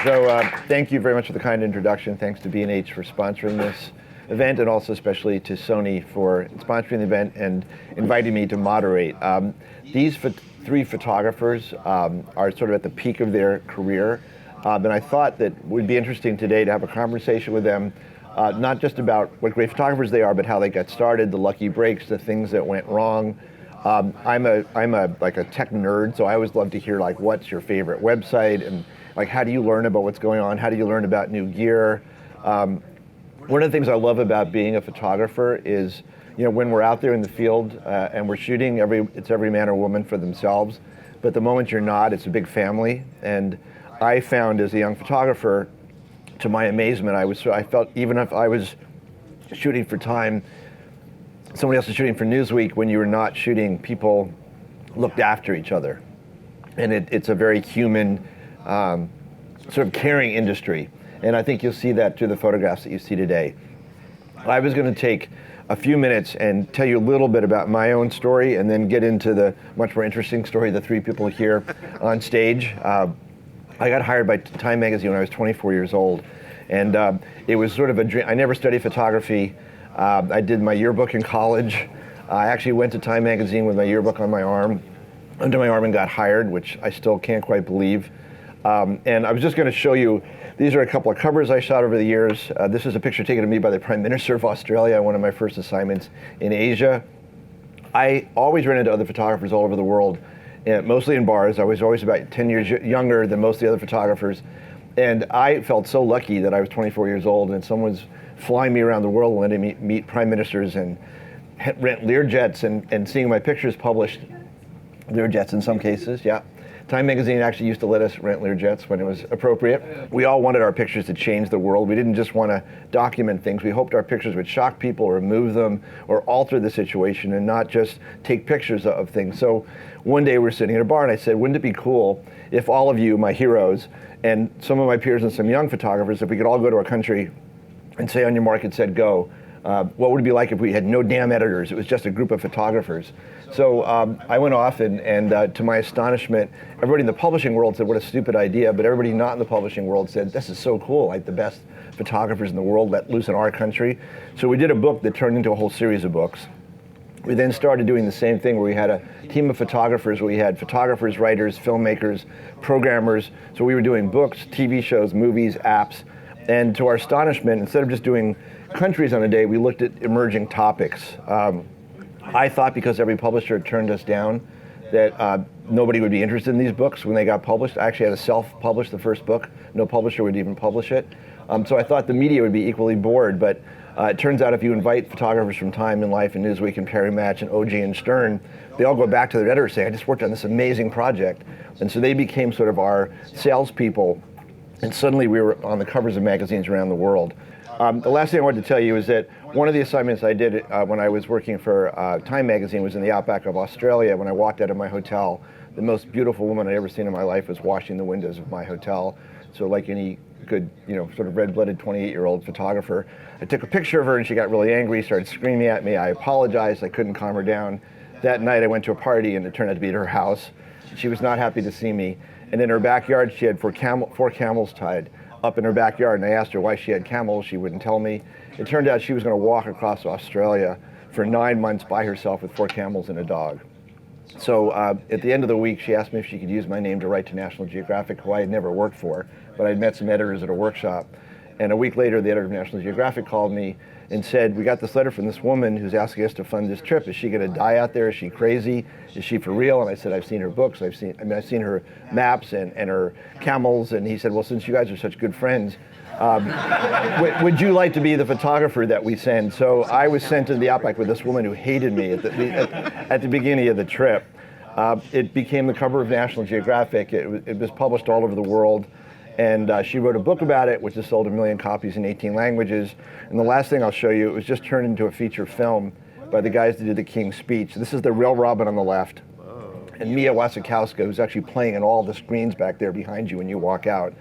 So thank you very much for the kind introduction. Thanks to B&H for sponsoring this event, and also especially to Sony for sponsoring the event and inviting me to moderate. These three photographers are sort of at the peak of their career, and I thought that it would be interesting today to have a conversation with them, not just about what great photographers they are, but how they got started, the lucky breaks, the things that went wrong. I'm a tech nerd, so I always love to hear like, what's your favorite website, and like, how do you learn about what's going on? How do you learn about new gear? One of the things I love about being a photographer is, when we're out there in the field and we're shooting, it's every man or woman for themselves. But the moment you're not, it's a big family. And I found as a young photographer, to my amazement, I felt even if I was shooting for Time, somebody else was shooting for Newsweek, when you were not shooting, people looked after each other. And it's a very human, sort of caring industry. And I think you'll see that through the photographs that you see today. I was going to take a few minutes and tell you a little bit about my own story, and then get into the much more interesting story of the three people here on stage. I got hired by Time magazine when I was 24 years old. And it was sort of a dream. I never studied photography. I did my yearbook in college. I actually went to Time magazine with my yearbook under my arm, and got hired, which I still can't quite believe. And I was just going to show you, these are a couple of covers I shot over the years. This is a picture taken of me by the Prime Minister of Australia, one of my first assignments in Asia. I always ran into other photographers all over the world, mostly in bars. I was always about 10 years younger than most of the other photographers. And I felt so lucky that I was 24 years old and someone was flying me around the world, letting me meet prime ministers and rent Learjets and seeing my pictures published. Learjets in some cases, yeah. Time magazine actually used to let us rent Learjets when it was appropriate. We all wanted our pictures to change the world. We didn't just want to document things. We hoped our pictures would shock people or move them or alter the situation and not just take pictures of things. So one day we were sitting at a bar and I said, wouldn't it be cool if all of you, my heroes, and some of my peers and some young photographers, if we could all go to a country and say on your mark it said go, what would it be like if we had no damn editors? It was just a group of photographers. So I went off and to my astonishment, everybody in the publishing world said, what a stupid idea, but everybody not in the publishing world said, this is so cool, like the best photographers in the world let loose in our country. So we did a book that turned into a whole series of books. We then started doing the same thing where we had a team of photographers, where we had photographers, writers, filmmakers, programmers. So we were doing books, TV shows, movies, apps. And to our astonishment, instead of just doing countries on a day, we looked at emerging topics. I thought because every publisher had turned us down that nobody would be interested in these books when they got published. I actually had to self-publish the first book. No publisher would even publish it. So I thought the media would be equally bored, but it turns out if you invite photographers from Time and Life and Newsweek and Perry Match and OG and Stern, they all go back to their editors saying, I just worked on this amazing project. And so they became sort of our salespeople, and suddenly we were on the covers of magazines around the world. The last thing I wanted to tell you is that one of the assignments I did when I was working for Time magazine was in the outback of Australia. When I walked out of my hotel, the most beautiful woman I'd ever seen in my life was washing the windows of my hotel. So like any good, sort of red-blooded 28-year-old photographer, I took a picture of her and she got really angry, started screaming at me. I apologized, I couldn't calm her down. That night I went to a party and it turned out to be at her house. She was not happy to see me. And in her backyard she had four camels tied up in her backyard, and I asked her why she had camels. She wouldn't tell me. It turned out she was going to walk across Australia for 9 months by herself with 4 camels and a dog. So at the end of the week, she asked me if she could use my name to write to National Geographic, who I had never worked for, but I'd met some editors at a workshop. And a week later, the editor of National Geographic called me and said, we got this letter from this woman who's asking us to fund this trip. Is she going to die out there? Is she crazy? Is she for real? And I said, I've seen her books. I've seen her maps and her camels. And he said, well, since you guys are such good friends, would you like to be the photographer that we send? So I was sent to the outback with this woman who hated me at the beginning of the trip. It became the cover of National Geographic. It was published all over the world. And she wrote a book about it, which has sold 1 million copies in 18 languages. And the last thing I'll show you, it was just turned into a feature film by the guys that did The King's Speech. This is the real Robin on the left. And Mia Wasikowska, who's actually playing in all the screens back there behind you when you walk out.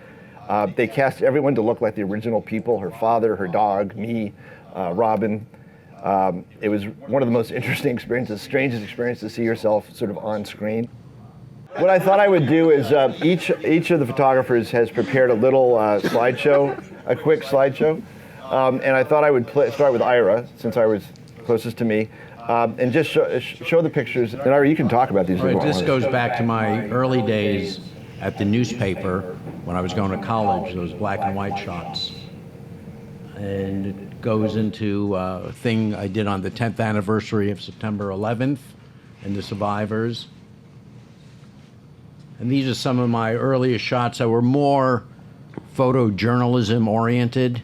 They cast everyone to look like the original people, her father, her dog, me, Robin. It was one of the most interesting experiences, strangest experience to see yourself sort of on screen. what I thought I would do is each of the photographers has prepared a little slideshow, a quick slideshow, and I thought I would start with Ira, since I was closest to me, and just show the pictures. And Ira, you can talk about these. Right, this goes back to my early days at the newspaper when I was going to college, those black and white shots. And it goes into a thing I did on the 10th anniversary of September 11th and the survivors. And these are some of my earliest shots that were more photojournalism oriented.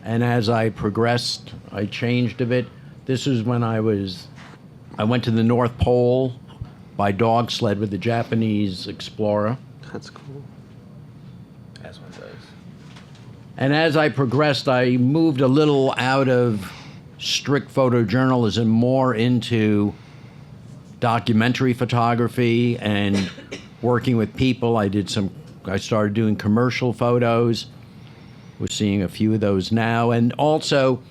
And as I progressed, I changed a bit. This is when I went to the North Pole by dog sled with the Japanese explorer. That's cool. As one does. And as I progressed, I moved a little out of strict photojournalism, more into documentary photography and working with people. I started doing commercial photos. We're seeing a few of those now. And also,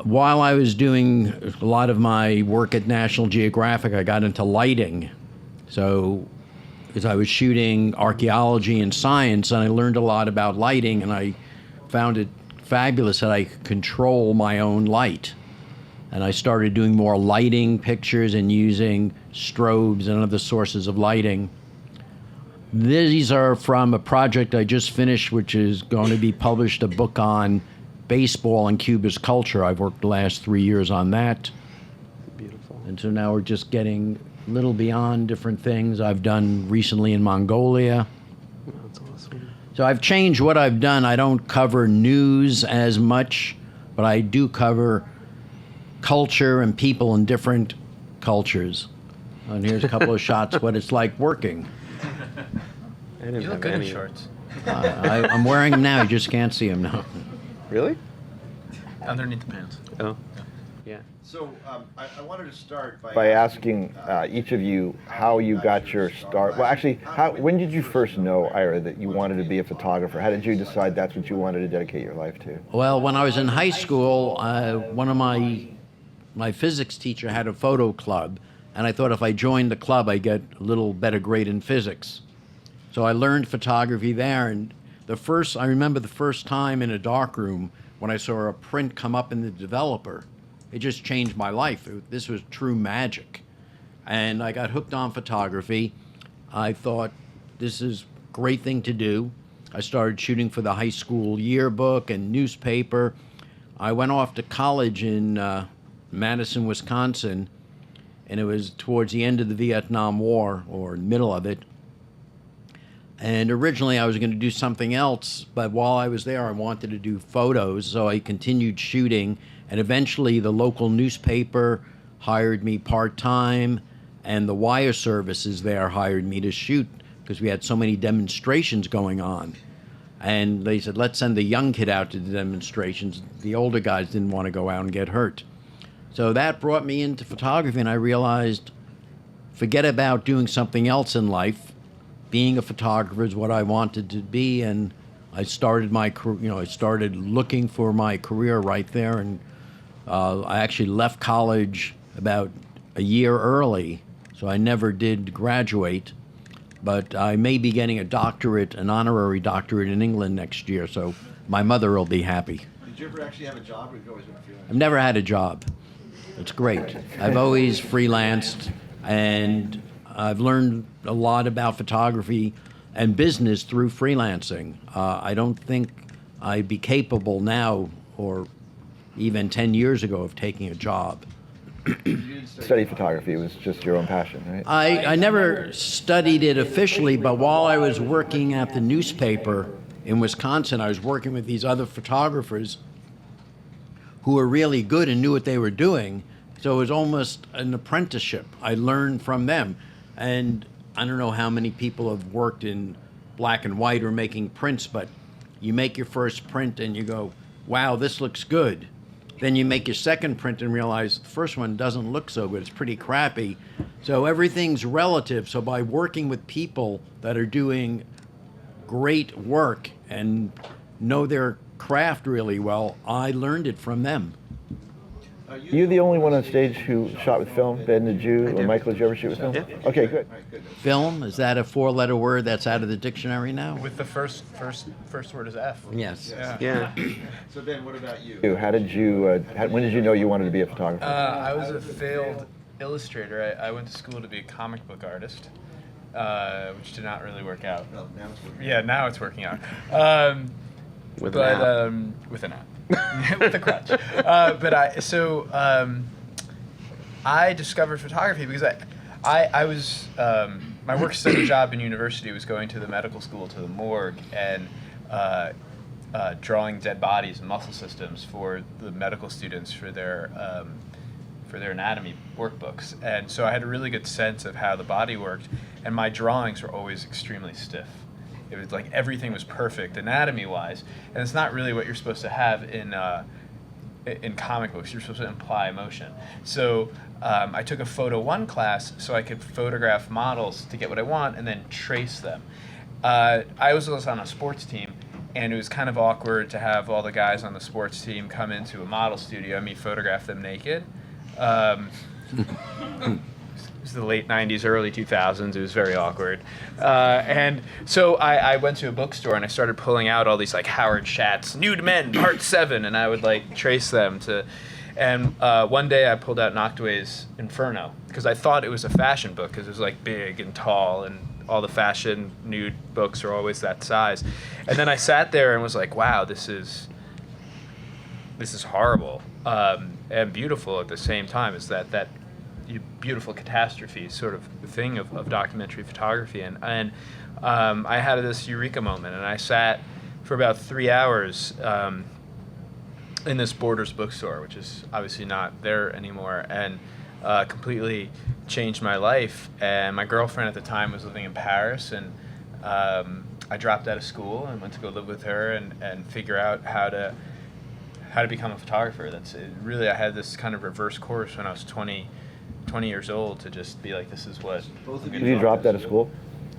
while I was doing a lot of my work at National Geographic, I got into lighting. So, because I was shooting archaeology and science, and I learned a lot about lighting, and I found it fabulous that I could control my own light. And I started doing more lighting pictures and using strobes and other sources of lighting. These are from a project I just finished, which is going to be published, a book on baseball and Cuba's culture. I've worked the last 3 years on that. Beautiful. And so now we're just getting a little beyond different things I've done recently in Mongolia. That's awesome. So I've changed what I've done. I don't cover news as much, but I do cover culture and people in different cultures. And here's a couple of shots what it's like working. I didn't You look have good in any. shorts. I'm wearing them now. You just can't see them now. Really? Underneath the pants. Oh. Yeah. So I wanted to start by asking each of you how you got your start. Well, actually, when did you first know, Ira, that you wanted to be a photographer? How did you decide that's what you wanted to dedicate your life to? Well, when I was in high school, one of my physics teacher had a photo club, and I thought if I joined the club, I'd get a little better grade in physics. So I learned photography there, and I remember the first time in a darkroom when I saw a print come up in the developer. It just changed my life. This was true magic. And I got hooked on photography. I thought, this is a great thing to do. I started shooting for the high school yearbook and newspaper. I went off to college in Madison, Wisconsin, and it was towards the end of the Vietnam War, or middle of it. And originally I was going to do something else, but while I was there, I wanted to do photos, so I continued shooting. And eventually the local newspaper hired me part-time, and the wire services there hired me to shoot because we had so many demonstrations going on. And they said, let's send the young kid out to the demonstrations. The older guys didn't want to go out and get hurt. So that brought me into photography, and I realized, forget about doing something else in life. Being a photographer is what I wanted to be, and I started I started looking for my career right there, and I actually left college about a year early, so I never did graduate, but I may be getting a doctorate, an honorary doctorate in England next year, so my mother will be happy. Did you ever actually have a job, or have you always been freelance? I've never had a job. It's great. I've always freelanced, and I've learned a lot about photography and business through freelancing. I don't think I'd be capable now, or even 10 years ago, of taking a job. You didn't study photography, it was just your own passion, right? I never studied it officially, but while I was working at the newspaper in Wisconsin, I was working with these other photographers who were really good and knew what they were doing. So it was almost an apprenticeship. I learned from them. And I don't know how many people have worked in black and white or making prints, but you make your first print and you go, wow, this looks good. Then you make your second print and realize the first one doesn't look so good. It's pretty crappy. So everything's relative. So by working with people that are doing great work and know their craft really well, I learned it from them. Are you the only one on stage who shot with film? Ben, did you? Or Michael, did you ever shoot with film? Yeah. Okay, good. Film, is that a 4-letter word that's out of the dictionary now? With the first word is F. Yes. Yeah. So Ben, what about you? How did you? When did you know you wanted to be a photographer? I was a failed illustrator. I went to school to be a comic book artist, which did not really work out. Well, now it's working. Yeah, now it's working out. With an app. With an app. With a crutch. I discovered photography because I was my work study job in university was going to the medical school, to the morgue, and drawing dead bodies and muscle systems for the medical students for their anatomy workbooks. And so I had a really good sense of how the body worked, and my drawings were always extremely stiff. It was like everything was perfect anatomy-wise, and it's not really what you're supposed to have in comic books. You're supposed to imply emotion. So I took a Photo 1 class so I could photograph models to get what I want and then trace them. I was on a sports team, and it was kind of awkward to have all the guys on the sports team come into a model studio and me photograph them naked. It was the late 90s, early 2000s. It was very awkward. And so I went to a bookstore and I started pulling out all these like Howard Schatz, Nude Men, Part 7, and I would like trace them to. And one day I pulled out Noctue's Inferno because I thought it was a fashion book because it was like big and tall, and all the fashion nude books are always that size. And then I sat there and was like, wow, this is horrible and beautiful at the same time. It's that beautiful catastrophe sort of thing of documentary photography. And I had this eureka moment, and I sat for about 3 hours in this Borders bookstore, which is obviously not there anymore, and completely changed my life. And my girlfriend at the time was living in Paris, and I dropped out of school and went to go live with her and figure out how to become a photographer. Really, I had this kind of reverse course when I was 20 years old to just be like, this is what. Did you drop out of school?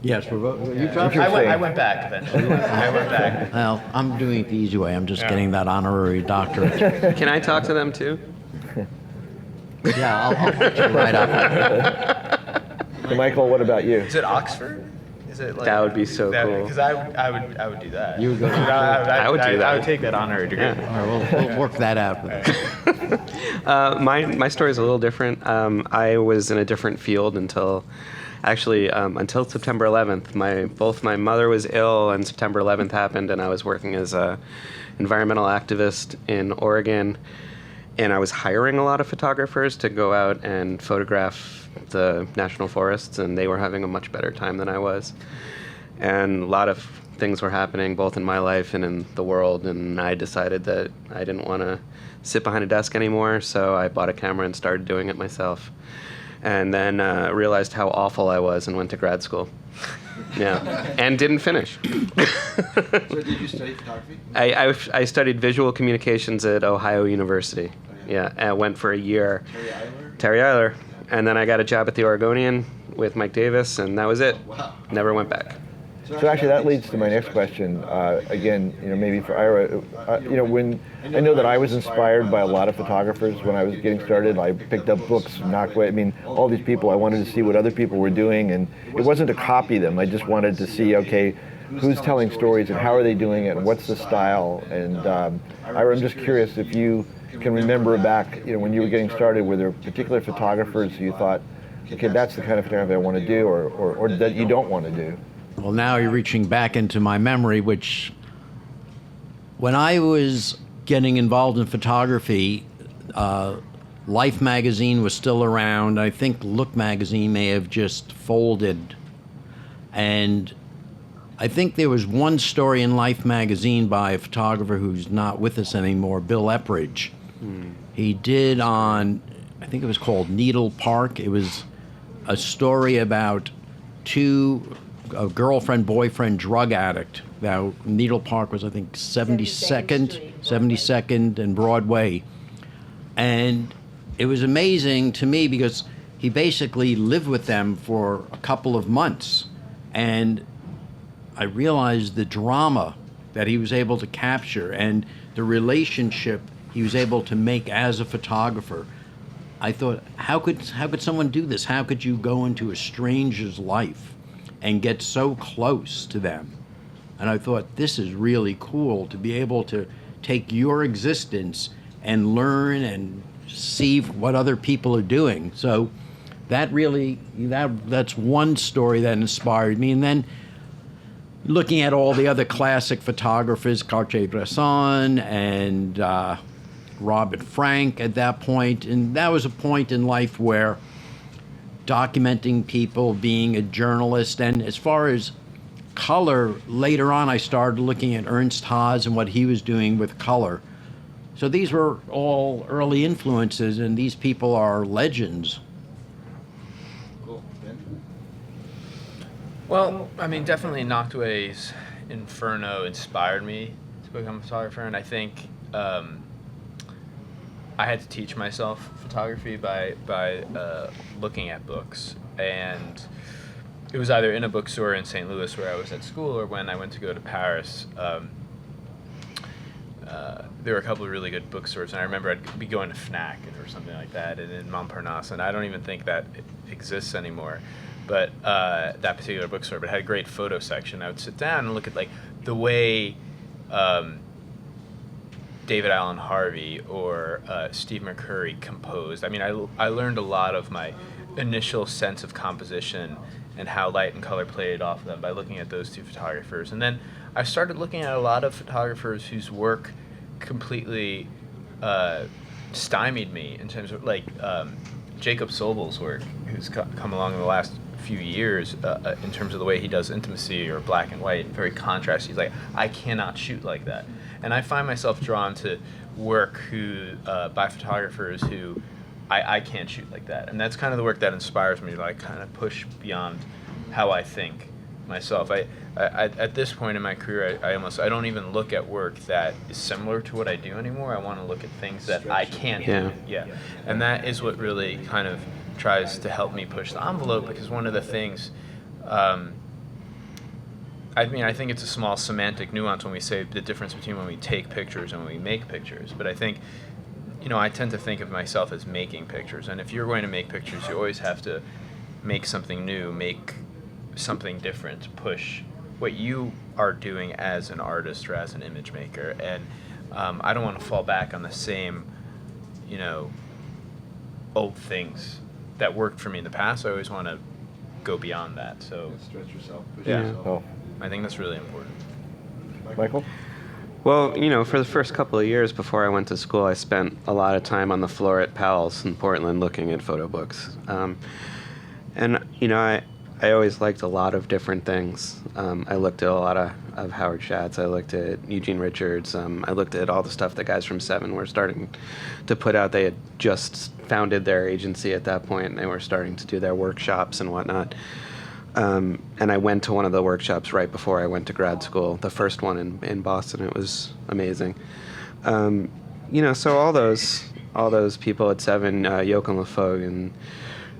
Yes, you dropped. I went back eventually. I went back. Well, I'm doing it the easy way. I'm just getting that honorary doctorate. Can I talk to them too? Yeah, I'll put you right up. So Michael, what about you? Is it Oxford? Is it like That would be so cool. Because I would do that. You would go to I would do that. I would take that honorary degree. All right, we'll work that out. My story is a little different. I was in a different field until September 11th. Both my mother was ill, and September 11th happened, and I was working as a environmental activist in Oregon, and I was hiring a lot of photographers to go out and photograph the national forests, and they were having a much better time than I was. And a lot of things were happening both in my life and in the world, and I decided that I didn't want to sit behind a desk anymore, so I bought a camera and started doing it myself. And then realized how awful I was and went to grad school. Yeah, and didn't finish. So did you study photography? I studied visual communications at Ohio University. Yeah, and I went for a year. Terry Eiler. And then I got a job at the Oregonian with Mike Davis, and that was it. Wow. Never went back. So actually, that leads to my next question. Again, maybe for Ira, when I know that I was inspired by a lot of photographers when I was getting started. I picked up books, Noctue. I mean, all these people. I wanted to see what other people were doing, and it wasn't to copy them. I just wanted to see, okay, who's telling stories and how are they doing it, and what's the style. And Ira, I'm just curious if you can remember back, when you were getting started, were there particular photographers who you thought, okay, that's the kind of photography I want to do, or that you don't want to do? Well, now you're reaching back into my memory, which when I was getting involved in photography, Life magazine was still around. I think Look magazine may have just folded. And I think there was one story in Life magazine by a photographer who's not with us anymore, Bill Epridge. He did on, I think it was called Needle Park. It was a story about a girlfriend-boyfriend drug addict. Now, Needle Park was, I think, 72nd and Broadway. And it was amazing to me because he basically lived with them for a couple of months. And I realized the drama that he was able to capture and the relationship he was able to make as a photographer. I thought, how could someone do this? How could you go into a stranger's life and get so close to them? And I thought, this is really cool to be able to take your existence and learn and see what other people are doing. So that really, that's one story that inspired me. And then looking at all the other classic photographers, Cartier-Bresson and Robert Frank at that point, and that was a point in life where documenting people, being a journalist, and as far as color, later on I started looking at Ernst Haas and what he was doing with color. So these were all early influences, and these people are legends. Cool. Ben? Well, I mean, definitely Noctuay's Inferno inspired me to become a photographer, and I think I had to teach myself photography by looking at books, and it was either in a bookstore in St. Louis where I was at school, or when I went to go to Paris. There were a couple of really good bookstores, and I remember I'd be going to Fnac or something like that, and in Montparnasse, and I don't even think that exists anymore. But that particular bookstore, but it had a great photo section. I would sit down and look at like the way David Allen Harvey or Steve McCurry composed. I mean, I learned a lot of my initial sense of composition and how light and color played off of them by looking at those two photographers. And then I started looking at a lot of photographers whose work completely stymied me in terms of like Jacob Sobel's work, who's come along in the last few years in terms of the way he does intimacy or black and white, very contrasty. He's like, I cannot shoot like that. And I find myself drawn to work by photographers who I can't shoot like that. And that's kind of the work that inspires me to like kind of push beyond how I think myself. I at this point in my career, I don't even look at work that is similar to what I do anymore. I want to look at things that I can't do. Yeah. And that is what really kind of tries to help me push the envelope, because one of the things, I think it's a small semantic nuance when we say the difference between when we take pictures and when we make pictures. But I think, I tend to think of myself as making pictures. And if you're going to make pictures, you always have to make something new, make something different, push what you are doing as an artist or as an image maker. And I don't want to fall back on the same, old things that worked for me in the past. I always want to go beyond that. So Stretch yourself. Push Yeah. yourself. Oh. I think that's really important. Michael? Well, for the first couple of years before I went to school, I spent a lot of time on the floor at Powell's in Portland looking at photo books. I always liked a lot of different things. I looked at a lot of Howard Schatz. I looked at Eugene Richards. I looked at all the stuff the guys from Seven were starting to put out. They had just founded their agency at that point, and they were starting to do their workshops and whatnot. And I went to one of the workshops right before I went to grad school, the first one in Boston. It was amazing. So all those people at Seven, Jochen Lafogue and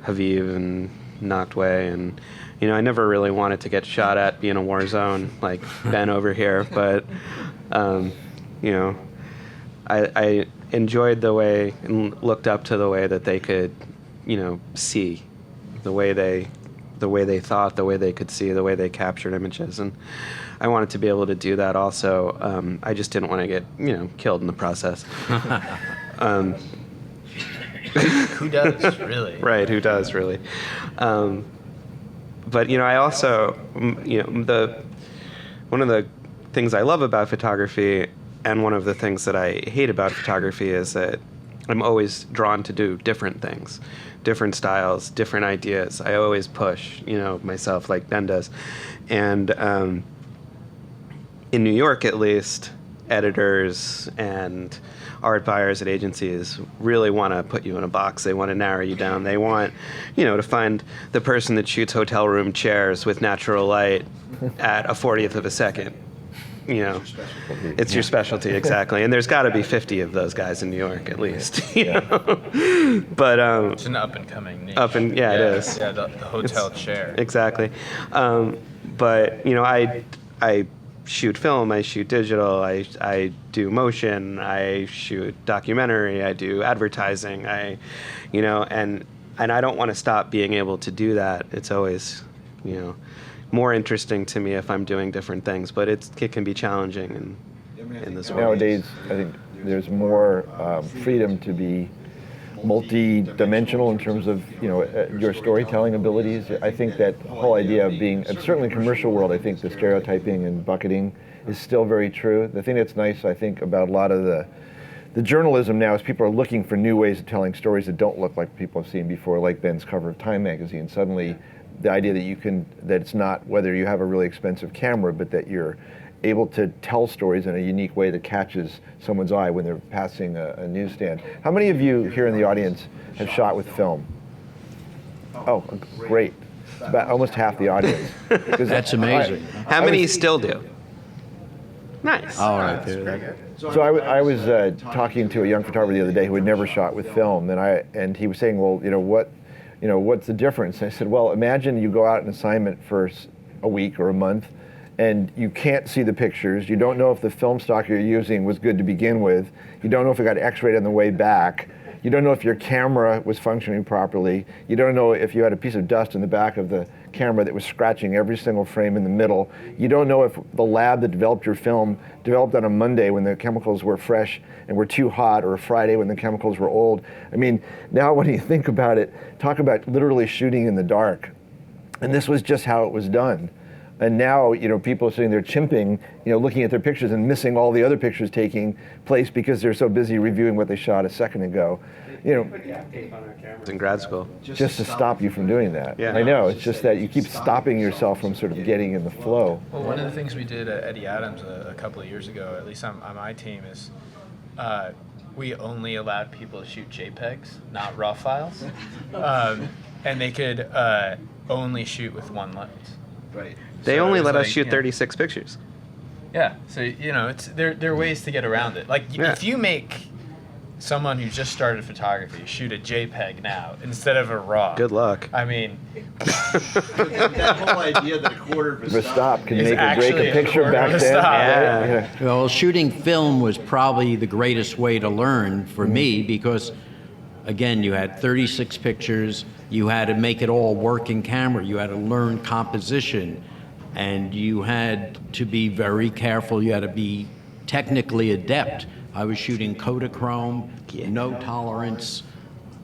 Haviv and Noctuay, and I never really wanted to get shot at, be in a war zone like Ben over here, but I enjoyed the way and looked up to the way that they could see, the way they thought, the way they could see, the way they captured images, and I wanted to be able to do that also. I just didn't want to get killed in the process. Who does, really? Right, who does, really? But, I also, one of the things I love about photography and one of the things that I hate about photography is that I'm always drawn to do different things, different styles, different ideas. I always push, myself like Ben does. And in New York, at least, editors and art buyers at agencies really want to put you in a box. They want to narrow you down. They want, to find the person that shoots hotel room chairs with natural light at a 40th of a second. It's your specialty, exactly. And there's got to be 50 of those guys in New York at least. But It's an up and coming niche. It is. Yeah, the hotel chair. Exactly. But I shoot film, I shoot digital, I do motion, I shoot documentary, I do advertising, and I don't want to stop being able to do that. It's always, more interesting to me if I'm doing different things, but it can be challenging in this world. Nowadays, I think there's more freedom to be multi-dimensional in terms of your storytelling abilities. I think that whole idea of being, and certainly in the commercial world, I think the stereotyping and bucketing is still very true. The thing that's nice, I think, about a lot of the journalism now is people are looking for new ways of telling stories that don't look like people have seen before, like Ben's cover of Time magazine. Suddenly, the idea that it's not whether you have a really expensive camera, but that you're able to tell stories in a unique way that catches someone's eye when they're passing a newsstand. How many of you here in the audience have shot with film? Oh, great. It's about almost half the audience. That's amazing. How many still do? Nice. All right. Dude. So I was talking to a young photographer the other day who had never shot with film, and he was saying, well, what's the difference? And I said, well, imagine you go out on assignment for a week or a month, and you can't see the pictures. You don't know if the film stock you're using was good to begin with. You don't know if it got x-rayed on the way back. You don't know if your camera was functioning properly. You don't know if you had a piece of dust in the back of the camera that was scratching every single frame in the middle. You don't know if the lab that developed your film developed on a Monday when the chemicals were fresh and were too hot, or a Friday when the chemicals were old. I mean, now when you think about it, talk about literally shooting in the dark. And this was just how it was done. And now, people are sitting there chimping, looking at their pictures and missing all the other pictures taking place because they're so busy reviewing what they shot a second ago. In grad school. Just to stop you from doing that. Yeah. I know, it's just that you keep stopping yourself from sort of getting in the flow. Well, one of the things we did at Eddie Adams a couple of years ago, at least on my team, is we only allowed people to shoot JPEGs, not RAW files. And they could only shoot with one lens. Right. They So only it was let us like, shoot 36 pictures. Yeah, so it's there are ways to get around it. Like Yeah. if you make someone who just started photography shoot a JPEG now instead of a RAW. Good luck. I mean, That whole idea that a quarter of The stop can It's make or break actually a a picture quarter back of a then. stop. Yeah. Well, shooting film was probably the greatest way to learn for me because, again, you had 36 pictures, you had to make it all work in camera, you had to learn composition, and you had to be very careful, you had to be technically adept. I was shooting Kodachrome, no tolerance,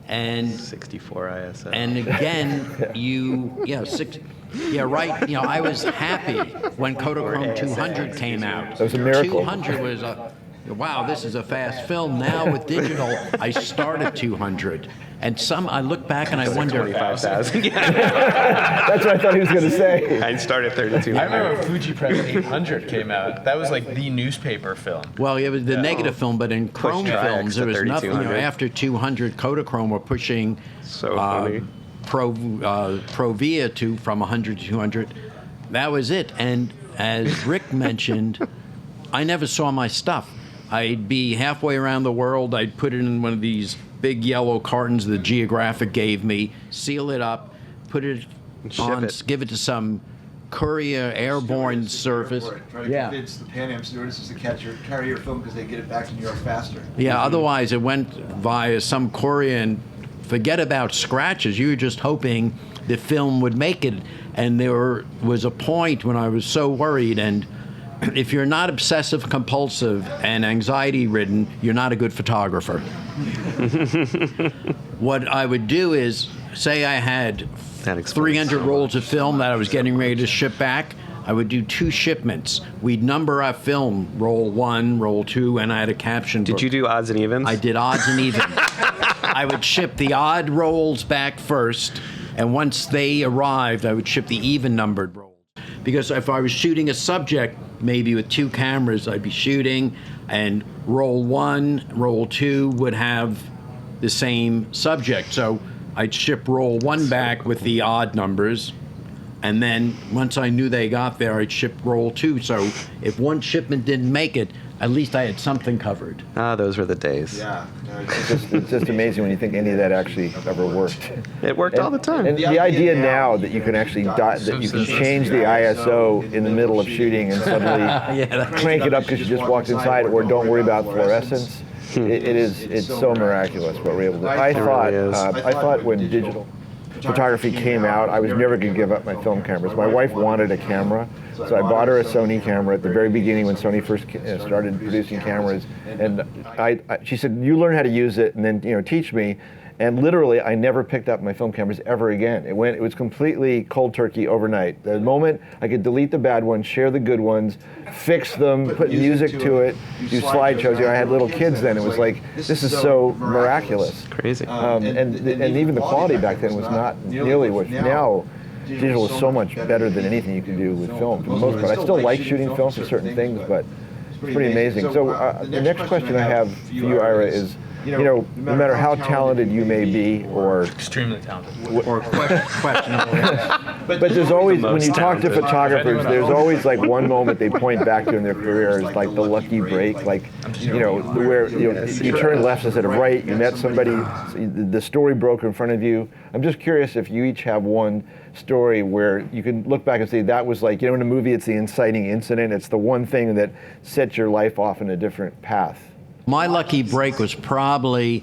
and 64 ISO. and again, right. I was happy when Kodachrome 200 came out. That was a miracle. 200 was wow, this is a fast film. Now with digital, I start at 200. And I look back and I wonder. 25,000. That's what I thought he was going to say. I started 32. I remember Fuji Press 800 came out. That was like the newspaper film. Well, it was the negative film, but in Chrome tracks films, to there was nothing. 3200. After 200, Kodachrome were pushing So funny. Provia from 100 to 200. That was it. And as Rick mentioned, I never saw my stuff. I'd be halfway around the world. I'd put it in one of these big yellow cartons the Geographic gave me, seal it up, put it ship on, it. give it to some courier airborne service. Try to Yeah. convince the Pan Am stewardesses to carry your film because they get it back to New York faster. Yeah, otherwise it went via some courier, and forget about scratches. You were just hoping the film would make it. And there was a point when I was so worried, and if you're not obsessive compulsive and anxiety ridden, you're not a good photographer. What I would do is, say I had That explains 300 so rolls of film that I was getting ready to ship back, I would do 2 shipments. We'd number our film, roll 1, roll 2, and I had a caption. Did you do odds and evens? I did odds and evens. I would ship the odd rolls back first, and once they arrived, I would ship the even numbered rolls. Because if I was shooting a subject, maybe with 2 cameras, I'd be shooting, and roll 1, roll 2 would have the same subject. So I'd ship roll 1 back with the odd numbers, and then once I knew they got there, I'd ship roll 2. So if one shipment didn't make it, at least I had something covered. Ah, those were the days. Yeah. No, It's just amazing when you think any of that actually ever worked. It worked all the time. And the idea now that you can actually that you can change the ISO in the middle of shooting and suddenly crank it up because you just walked inside, or don't worry about fluorescence. It's so miraculous what we're able to do. I thought when digital photography came out, I was never going to give up my film cameras. My wife wanted a camera, so I bought her a Sony camera at the very beginning when Sony first started producing cameras. And she said, "You learn how to use it, and then teach me." And literally, I never picked up my film cameras ever again. It was completely cold turkey overnight. The moment I could delete the bad ones, share the good ones, fix them, put music to it, do slideshows. I had little kids then. It was like, this is so miraculous. Crazy. And even the quality back then was not nearly what now. Digital is so much better than anything you can do with film for the most part. I still like shooting film for certain things, but it's pretty amazing. So the next question I have for you, Ira, is, no matter how talented you may be, or Extremely talented. Or questionable. but there's always, when you talk to photographers, there's always like one moment they point back to in their career is like the lucky break, like where you turned left instead of right, you met somebody, the story broke in front of you. I'm just curious if you each have one story where you can look back and say that was like, in a movie it's the inciting incident, it's the one thing that set your life off in a different path. My lucky break was probably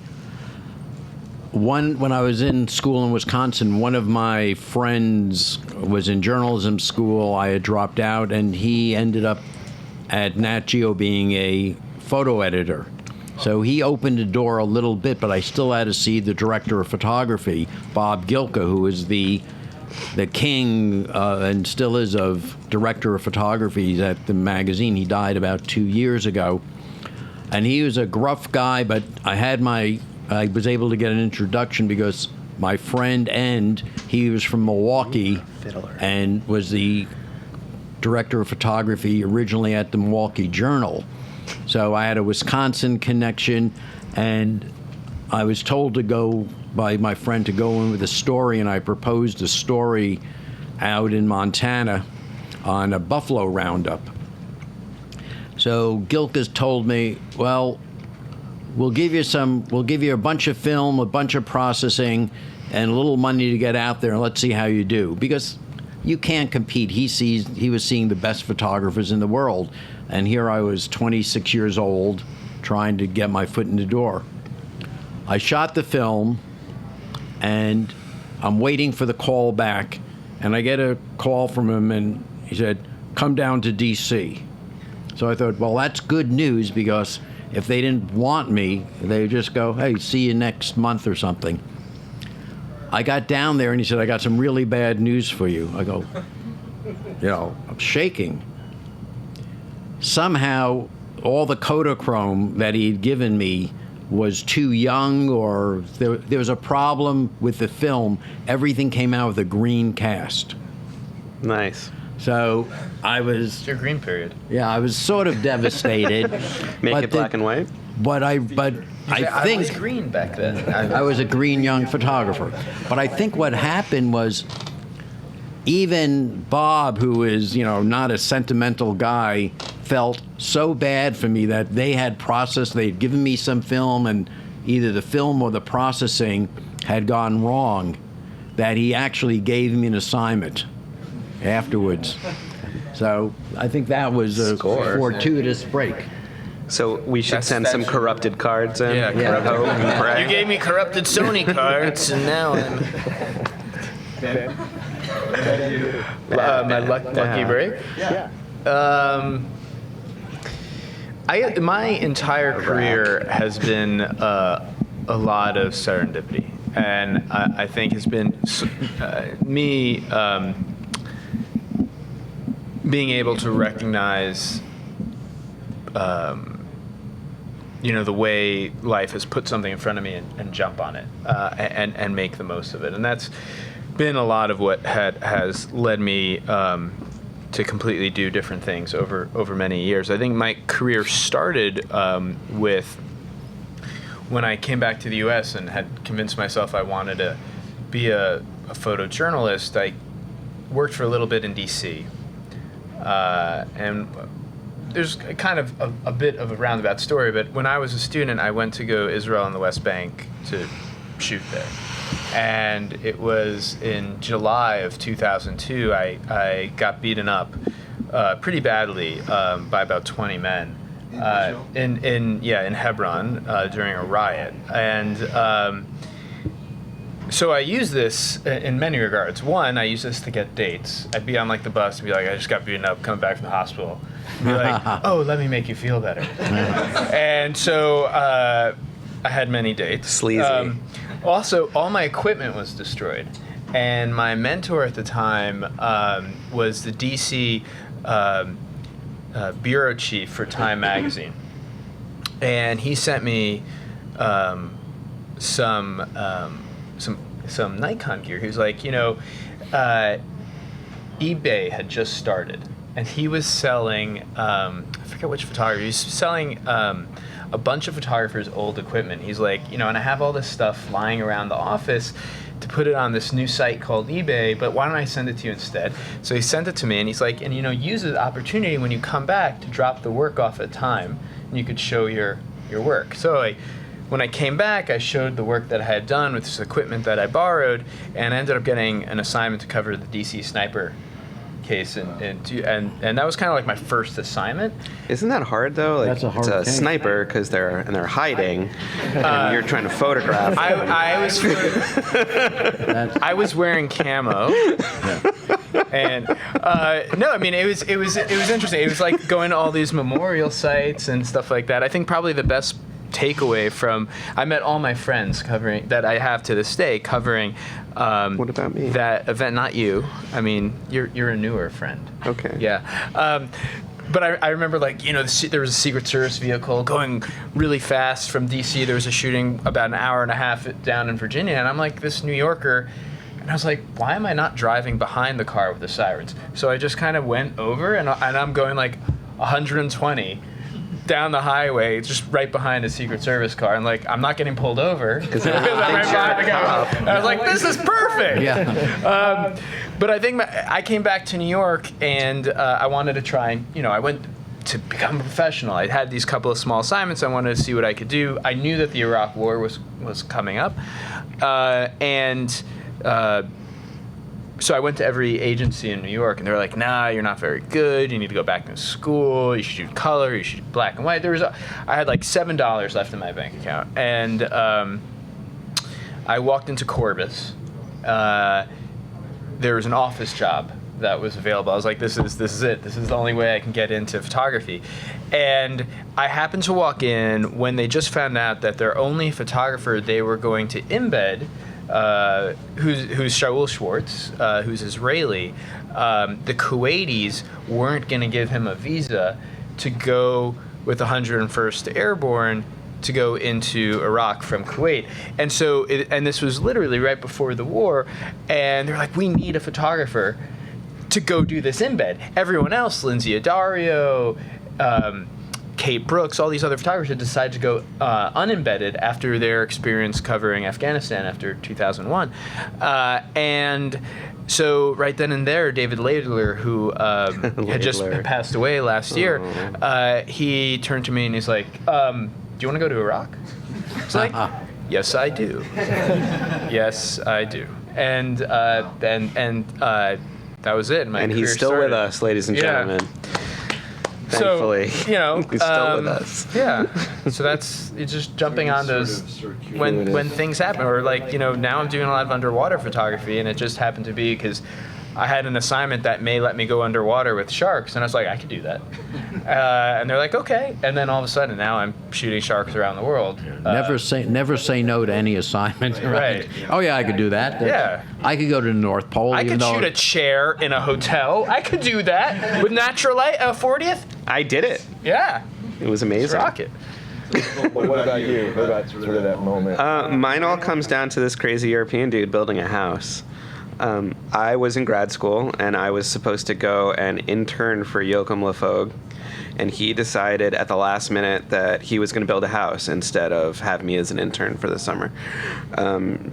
when I was in school in Wisconsin. One of my friends was in journalism school. I had dropped out, and he ended up at Nat Geo being a photo editor. So he opened the door a little bit, but I still had to see the director of photography, Bob Gilka, who is the king and still is of director of photography at the magazine. He died about 2 years ago. And he was a gruff guy, but I was able to get an introduction because my friend he was from Milwaukee and was the director of photography originally at the Milwaukee Journal. So I had a Wisconsin connection, and I was told to go by my friend to go in with a story, and I proposed a story out in Montana on a buffalo roundup. So Gilka's told me, well, we'll give you a bunch of film, a bunch of processing, and a little money to get out there, and let's see how you do. Because you can't compete. He was seeing the best photographers in the world, and here I was 26 years old trying to get my foot in the door. I shot the film, and I'm waiting for the call back, and I get a call from him, and he said, "Come down to D.C." So I thought, well, that's good news, because if they didn't want me, they would just go, "Hey, see you next month," or something. I got down there, and he said, "I got some really bad news for you." I go, I'm shaking. Somehow, all the Kodachrome that he'd given me was too young, or there was a problem with the film. Everything came out with a green cast. Nice. So I was... It's your green period. Yeah, I was sort of devastated. Make it black and white? But I I was green back then. I was a green young photographer. But I think what happened was, even Bob, who is, not a sentimental guy, felt so bad for me that they had given me some film, and either the film or the processing had gone wrong, that he actually gave me an assignment afterwards. So I think that was a fortuitous break. So we should send some corrupted cards in. Yeah, for hope and pray. You gave me corrupted Sony cards, and now I'm... my lucky break? Yeah. My entire career has been a lot of serendipity, and I think has been me being able to recognize, the way life has put something in front of me and jump on it and make the most of it, and that's been a lot of what has led me to completely do different things over many years. I think my career started with when I came back to the U.S. and had convinced myself I wanted to be a photojournalist. I worked for a little bit in D.C. And there's kind of a bit of a roundabout story, but when I was a student, I went to go Israel and the West Bank to shoot there. And it was in July of 2002, I got beaten up pretty badly by about 20 men in Hebron during a riot. And so I use this in many regards. One, I use this to get dates. I'd be on like the bus and be like, I just got beaten up coming back from the hospital. And be like, oh, let me make you feel better. And so I had many dates. Sleazy. Also, all my equipment was destroyed. And my mentor at the time was the DC bureau chief for Time magazine. And he sent me some Nikon gear. He was like, eBay had just started, and he was selling, I forget which photographer, he was selling a bunch of photographers' old equipment. He's like, and I have all this stuff lying around the office to put it on this new site called eBay, but why don't I send it to you instead? So he sent it to me, and he's like, and use the opportunity when you come back to drop the work off at Time, and you could show your work. So when I came back, I showed the work that I had done with this equipment that I borrowed, and I ended up getting an assignment to cover the DC sniper case, and that was kind of like my first assignment. Isn't that hard though? Like, That's a hard it's a case. sniper because they're hiding, and you're trying to photograph. I was wearing camo, and no, I mean it was interesting. It was like going to all these memorial sites and stuff like that. I think probably the best takeaway from I met all my friends covering that I have to this day covering What about me? that event. Not you. I mean, you're a newer friend. Okay. Yeah. But I remember, like, there was a Secret Service vehicle going really fast from D.C. There was a shooting about an hour and a half down in Virginia, and I'm like this New Yorker, and I was like, why am I not driving behind the car with the sirens? So I just kind of went over, and I'm going like 120 down the highway, just right behind a Secret Service car, and like I'm not getting pulled over because I'm right behind the car. And I was like, this is perfect. Yeah. But I think I came back to New York, and I wanted to try. I went to become a professional. I had these couple of small assignments. I wanted to see what I could do. I knew that the Iraq War was coming up, so I went to every agency in New York, and they were like, nah, you're not very good. You need to go back to school. You should shoot color. You should shoot black and white. I had like $7 left in my bank account. And I walked into Corbis. There was an office job that was available. I was like, this is it. This is the only way I can get into photography. And I happened to walk in when they just found out that their only photographer they were going to embed, who's Shaul Schwartz, who's Israeli, the Kuwaitis weren't going to give him a visa to go with 101st Airborne to go into Iraq from Kuwait. And so, and this was literally right before the war, and they're like, we need a photographer to go do this embed. Everyone else, Lindsay Addario, Kate Brooks, all these other photographers had decided to go unembedded after their experience covering Afghanistan after 2001. And so right then and there, David Laidler, who had just passed away last year, he turned to me and he's like, do you want to go to Iraq? It's like, yes, I do. Yes, I do. And that was it. And he's still with us, ladies and gentlemen. Thankfully. So, he's still with us. Yeah. So it's just jumping on those when things happen, or like, now I'm doing a lot of underwater photography, and it just happened to be because I had an assignment that may let me go underwater with sharks, and I was like, I could do that. And they're like, okay. And then all of a sudden, now I'm shooting sharks around the world. Never say no to any assignment. Right. Oh yeah, I could do that. Yeah. I could go to the North Pole. I could shoot a chair in a hotel. I could do that with natural light. 40th. I did it. Yeah. It was amazing. Rocket. What about you? What about sort of that moment? Mine all comes down to this crazy European dude building a house. I was in grad school, and I was supposed to go and intern for Joachim Lafogue, and he decided at the last minute that he was going to build a house instead of have me as an intern for the summer.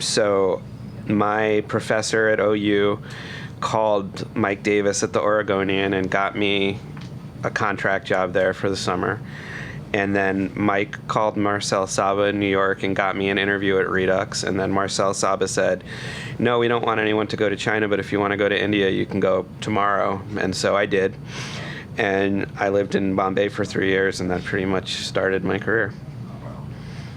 So my professor at OU called Mike Davis at the Oregonian and got me a contract job there for the summer. And then Mike called Marcel Saba in New York and got me an interview at Redux. And then Marcel Saba said, no, we don't want anyone to go to China, but if you want to go to India, you can go tomorrow. And so I did. And I lived in Bombay for 3 years, and that pretty much started my career.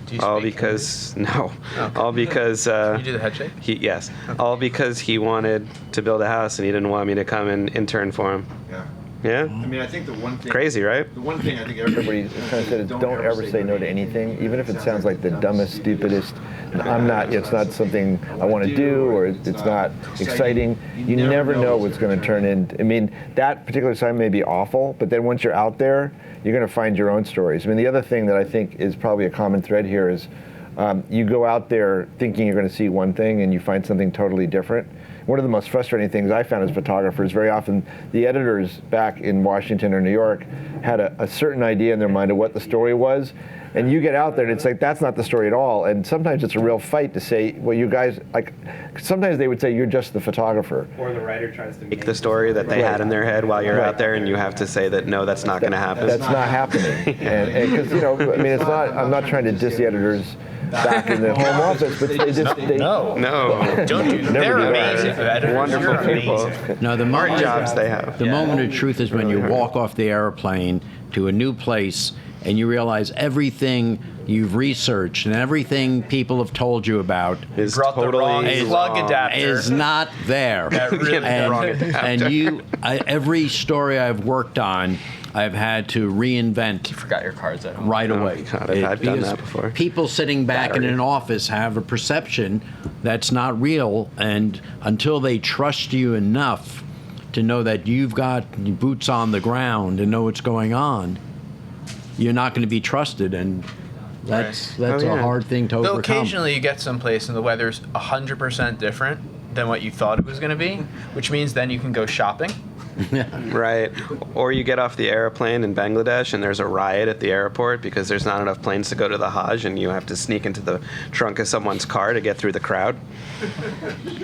Do you All speak because, Hindi? no, Okay. all because, Can you do the head shake? yes, all because he wanted to build a house and he didn't want me to come and intern for him. Yeah. Yeah? I mean, I think the one thing. Crazy, right? The one thing I think Everybody kind of said, don't ever say no to anything, even if it sounds like the dumbest, stupidest. I'm not. It's not something I want to do, or it's not exciting. You never know what's going to turn into. I mean, that particular assignment may be awful, but then once you're out there, you're going to find your own stories. I mean, the other thing that I think is probably a common thread here is you go out there thinking you're going to see one thing, and you find something totally different. One of the most frustrating things I found as photographers, very often the editors back in Washington or New York had a certain idea in their mind of what the story was, and you get out there and it's like, that's not the story at all. And sometimes it's a real fight to say, well, you guys, like, sometimes they would say, you're just the photographer. Or the writer tries to Make the story that they had in their head while you're out there, and you have to say that, no, that's not going to happen. That's not happening. And because, you know, I mean, it's not, I'm not trying to diss the editors back in the home office, but they just, No. No. Don't do that. They're amazing. Editors, Wonderful you're people. amazing. No, the Art moment, jobs they have. the moment of truth is when you walk off the airplane to a new place and you realize everything you've researched and everything people have told you about Is Brought the wrong totally plug wrong. adapter. is not there. That really and, wrong and every story I've worked on, I've had to reinvent Forgot your cards at home. right Oh, away. God, I've done because that before. People sitting back in an office have a perception that's not real, and until they trust you enough to know that you've got boots on the ground and know what's going on, you're not going to be trusted, and that's Oh, yeah. a hard thing to Though overcome. occasionally you get someplace and the weather's 100% different than what you thought it was going to be, which means then you can go shopping. Right. Or you get off the airplane in Bangladesh and there's a riot at the airport because there's not enough planes to go to the Hajj, and you have to sneak into the trunk of someone's car to get through the crowd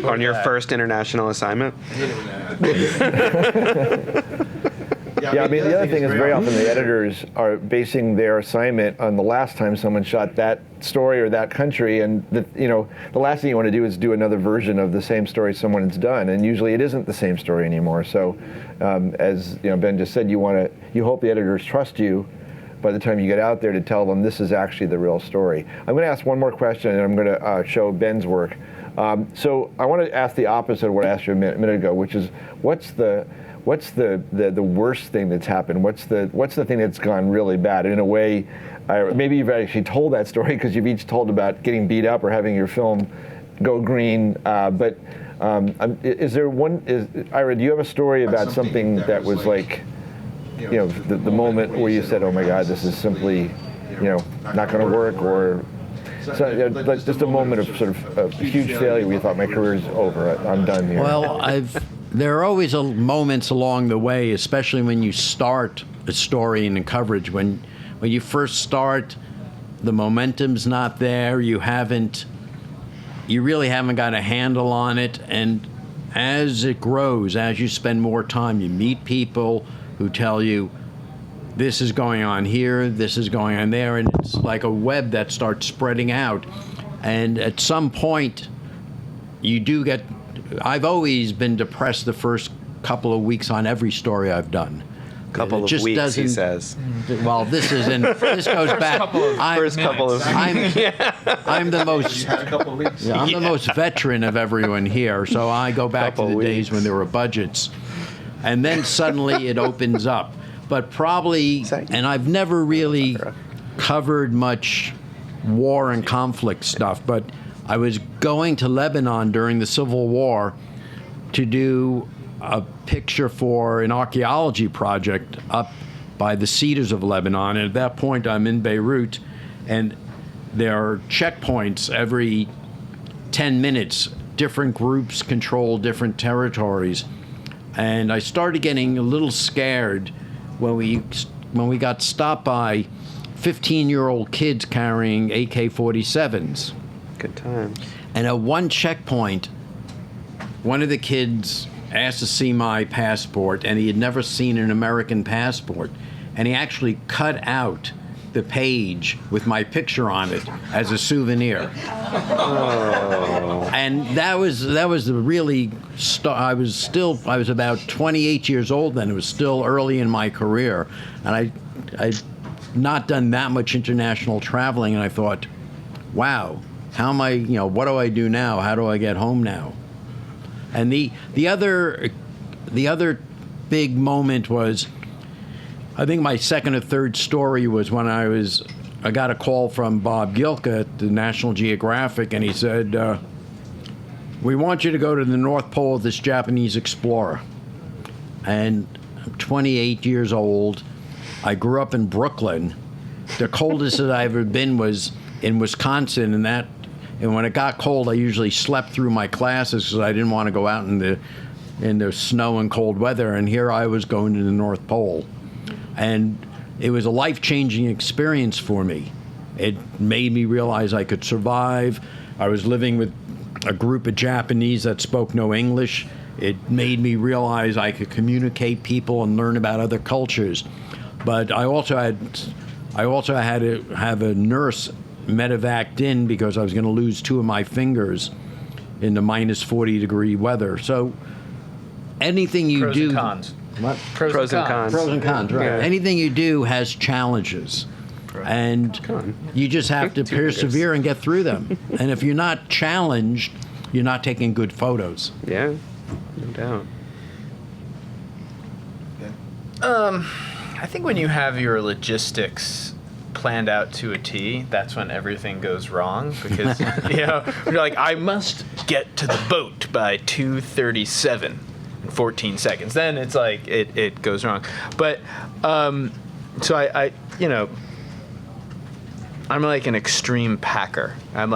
on your first international assignment. Yeah, I mean, the other thing is very often the editors are basing their assignment on the last time someone shot that story or that country, and the last thing you want to do is do another version of the same story someone's done, and usually it isn't the same story anymore. So, as Ben just said, you hope the editors trust you by the time you get out there to tell them this is actually the real story. I'm going to ask one more question, and I'm going to show Ben's work. So I want to ask the opposite of what I asked you a minute ago, which is what's the worst thing that's happened? What's the thing that's gone really bad? In a way, maybe you've actually told that story because you've each told about getting beat up or having your film go green. But is there one? Ira, do you have a story about something that was like, the moment where you said, "Oh my God, this is simply, not going to work," or just a moment of sort of a huge failure where you thought my career's over, I'm done here? Well, there are always moments along the way, especially when you start a story and a coverage. When you first start, the momentum's not there. You really haven't got a handle on it. And as it grows, as you spend more time, you meet people who tell you, this is going on here, this is going on there, and it's like a web that starts spreading out. And at some point, you do get. I've always been depressed the first couple of weeks on every story I've done. Couple It of just weeks, he doesn't- says. Well, this goes back. First couple of I'm the most. You had a couple of weeks. I'm the most veteran of everyone here, so I go back to Couple the days weeks. when there were budgets, and then suddenly it opens up. But probably, and I've never really covered much war and conflict stuff, but I was going to Lebanon during the Civil War to do a picture for an archaeology project up by the cedars of Lebanon. And at that point, I'm in Beirut, and there are checkpoints every 10 minutes. Different groups control different territories. And I started getting a little scared when we got stopped by 15-year-old kids carrying AK-47s. Good times. And at one checkpoint, one of the kids asked to see my passport, and he had never seen an American passport. And he actually cut out the page with my picture on it as a souvenir. And that was the really I was about 28 years old then. It was still early in my career, and I'd not done that much international traveling, and I thought, wow, how am I, what do I do now? How do I get home now? And the other big moment was, I think my second or third story was when I got a call from Bob Gilka at the National Geographic, and he said, we want you to go to the North Pole with this Japanese explorer. And I'm 28 years old. I grew up in Brooklyn. The coldest that I've ever been was in Wisconsin, and when it got cold, I usually slept through my classes because I didn't want to go out in the snow and cold weather. And here I was going to the North Pole. And it was a life-changing experience for me. It made me realize I could survive. I was living with a group of Japanese that spoke no English. It made me realize I could communicate people and learn about other cultures. But I also had to have a nurse medevaced in because I was going to lose 2 of my fingers in the minus 40-degree weather. So anything you Pros do... and cons. What? Pros and cons. Pros and cons, right. Yeah. Anything you do has challenges. And you just have to persevere and get through them. And if you're not challenged, you're not taking good photos. Yeah, no doubt. I think when you have your logistics planned out to a T, that's when everything goes wrong, because you're like, I must get to the boat by 2:37 in 14 seconds. Then it's like it goes wrong. But so I I'm like an extreme packer. I'm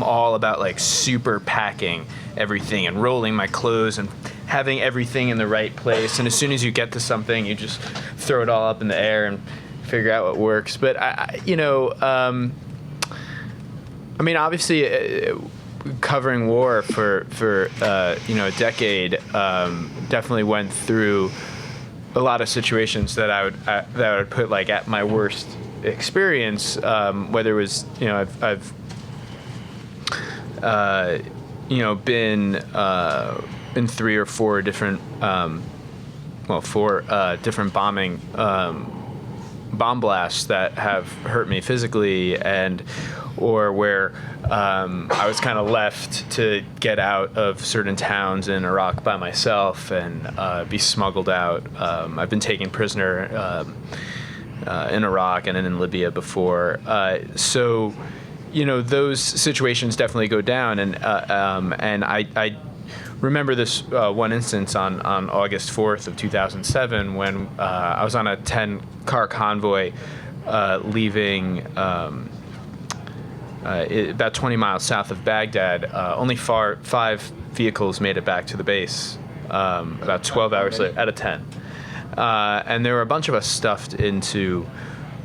all about like super packing everything and rolling my clothes and having everything in the right place. And as soon as you get to something, you just throw it all up in the air and figure out what works. But obviously, covering war for a decade, definitely went through a lot of situations that I would put like at my worst experience, whether it was I've been in 3 or 4 different different bomb blasts that have hurt me physically, or where I was kind of left to get out of certain towns in Iraq by myself and be smuggled out. I've been taken prisoner in Iraq and in Libya before. So, those situations definitely go down. And I remember this one instance on August 4th of 2007 when I was on a 10-car convoy leaving about 20 miles south of Baghdad. Only 5 vehicles made it back to the base about 12 hours later, out of 10. And there were a bunch of us stuffed into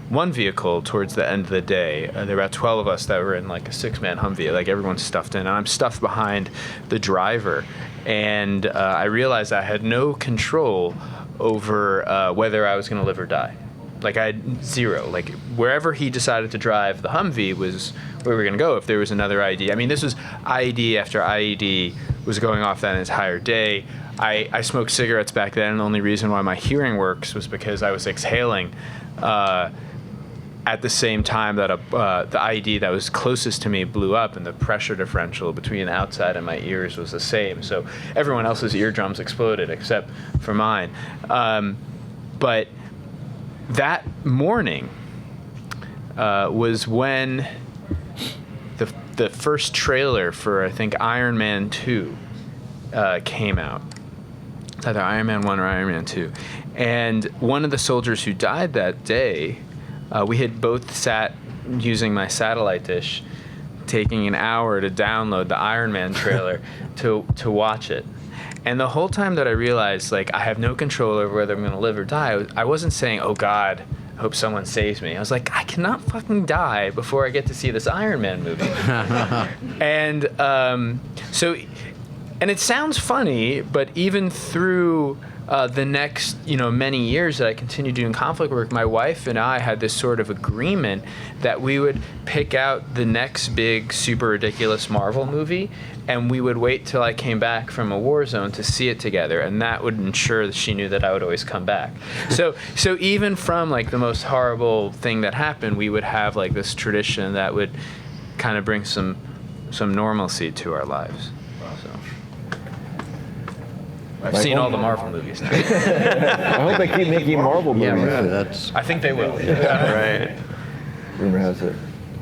one vehicle towards the end of the day. There were about 12 of us that were in like a 6-man Humvee. Like everyone's stuffed in, and I'm stuffed behind the driver. And I realized I had no control over whether I was going to live or die. Like I had zero. Like wherever he decided to drive the Humvee was where we were going to go. If there was another IED, I mean, this was IED after IED was going off that entire day. I smoked cigarettes back then, and the only reason why my hearing works was because I was exhaling at the same time that the IED that was closest to me blew up, and the pressure differential between the outside and my ears was the same. So everyone else's eardrums exploded except for mine. But that morning was when the first trailer for, I think, Iron Man 2 came out. It's either Iron Man 1 or Iron Man 2. And one of the soldiers who died that day, we had both sat using my satellite dish, taking an hour to download the Iron Man trailer to watch it. And the whole time that I realized, like, I have no control over whether I'm going to live or die, I wasn't saying, oh, God, I hope someone saves me. I was like, I cannot fucking die before I get to see this Iron Man movie. And so And it sounds funny, but even through the next, many years that I continued doing conflict work, my wife and I had this sort of agreement that we would pick out the next big, super ridiculous Marvel movie, and we would wait till I came back from a war zone to see it together, and that would ensure that she knew that I would always come back. So even from like the most horrible thing that happened, we would have like this tradition that would kind of bring some normalcy to our lives. So. I've seen all the Marvel movies now. I hope they keep making Marvel movies. Yeah, that's. I think they will. Right. Rumor has it.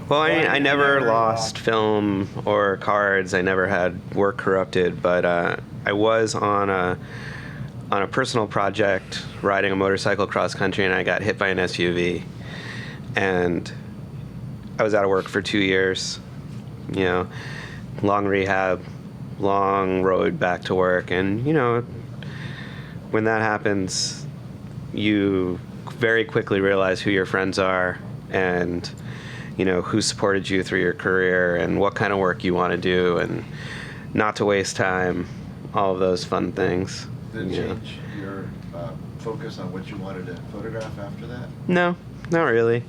Well, I never lost film or cards. I never had work corrupted, but I was on a personal project riding a motorcycle cross country, and I got hit by an SUV, and I was out of work for 2 years. Long rehab, long road back to work, and when that happens, you very quickly realize who your friends are, and who supported you through your career, and what kind of work you want to do, and not to waste time, all of those fun things. Did it change your focus on what you wanted to photograph after that? No, not really.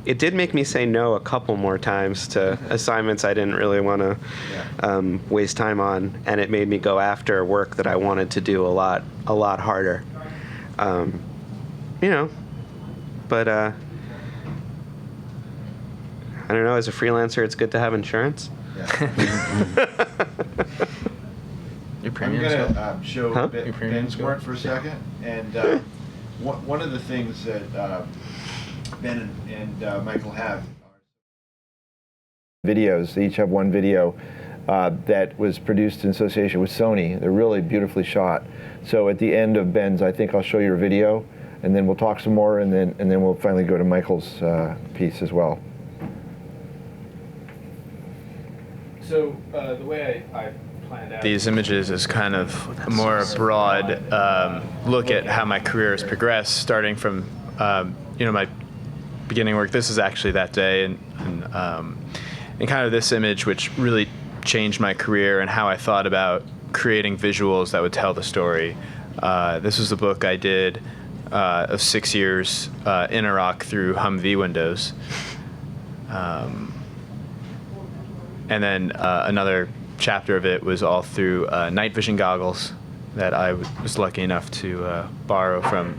It did make me say no a couple more times to assignments I didn't really want to waste time on, and it made me go after work that I wanted to do a lot harder. But I don't know. As a freelancer, it's good to have insurance. Yeah. Your I'm premiums going go? to show Huh? Your premiums Ben's go? work for a second. And one of the things that Ben and Michael have Videos. They each have one video that was produced in association with Sony. They're really beautifully shot. So at the end of Ben's, I think I'll show your video, and then we'll talk some more, and then we'll finally go to Michael's piece as well. So the way I planned out these images is kind of a more broad look at how my career has progressed, starting from my beginning work. This is actually that day, and kind of this image, which really changed my career and how I thought about creating visuals that would tell the story. This was a book I did of 6 years in Iraq through Humvee windows. And then another chapter of it was all through night vision goggles that I was lucky enough to borrow from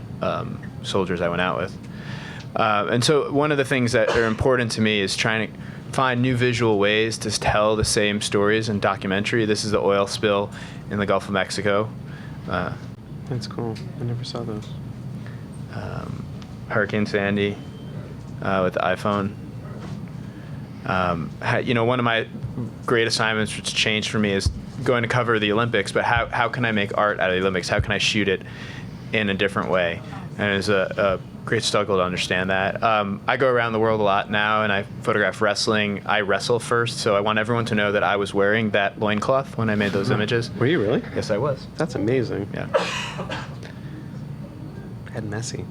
soldiers I went out with. And so one of the things that are important to me is trying to find new visual ways to tell the same stories in documentary. This is the oil spill in the Gulf of Mexico. That's cool. I never saw those. Hurricane Sandy with the iPhone. One of my great assignments which changed for me is going to cover the Olympics, but how can I make art out of the Olympics? How can I shoot it in a different way? And it was a great struggle to understand that. I go around the world a lot now, and I photograph wrestling. I wrestle first, so I want everyone to know that I was wearing that loincloth when I made those images. Were you really? Yes, I was. That's amazing. Yeah. Head messy.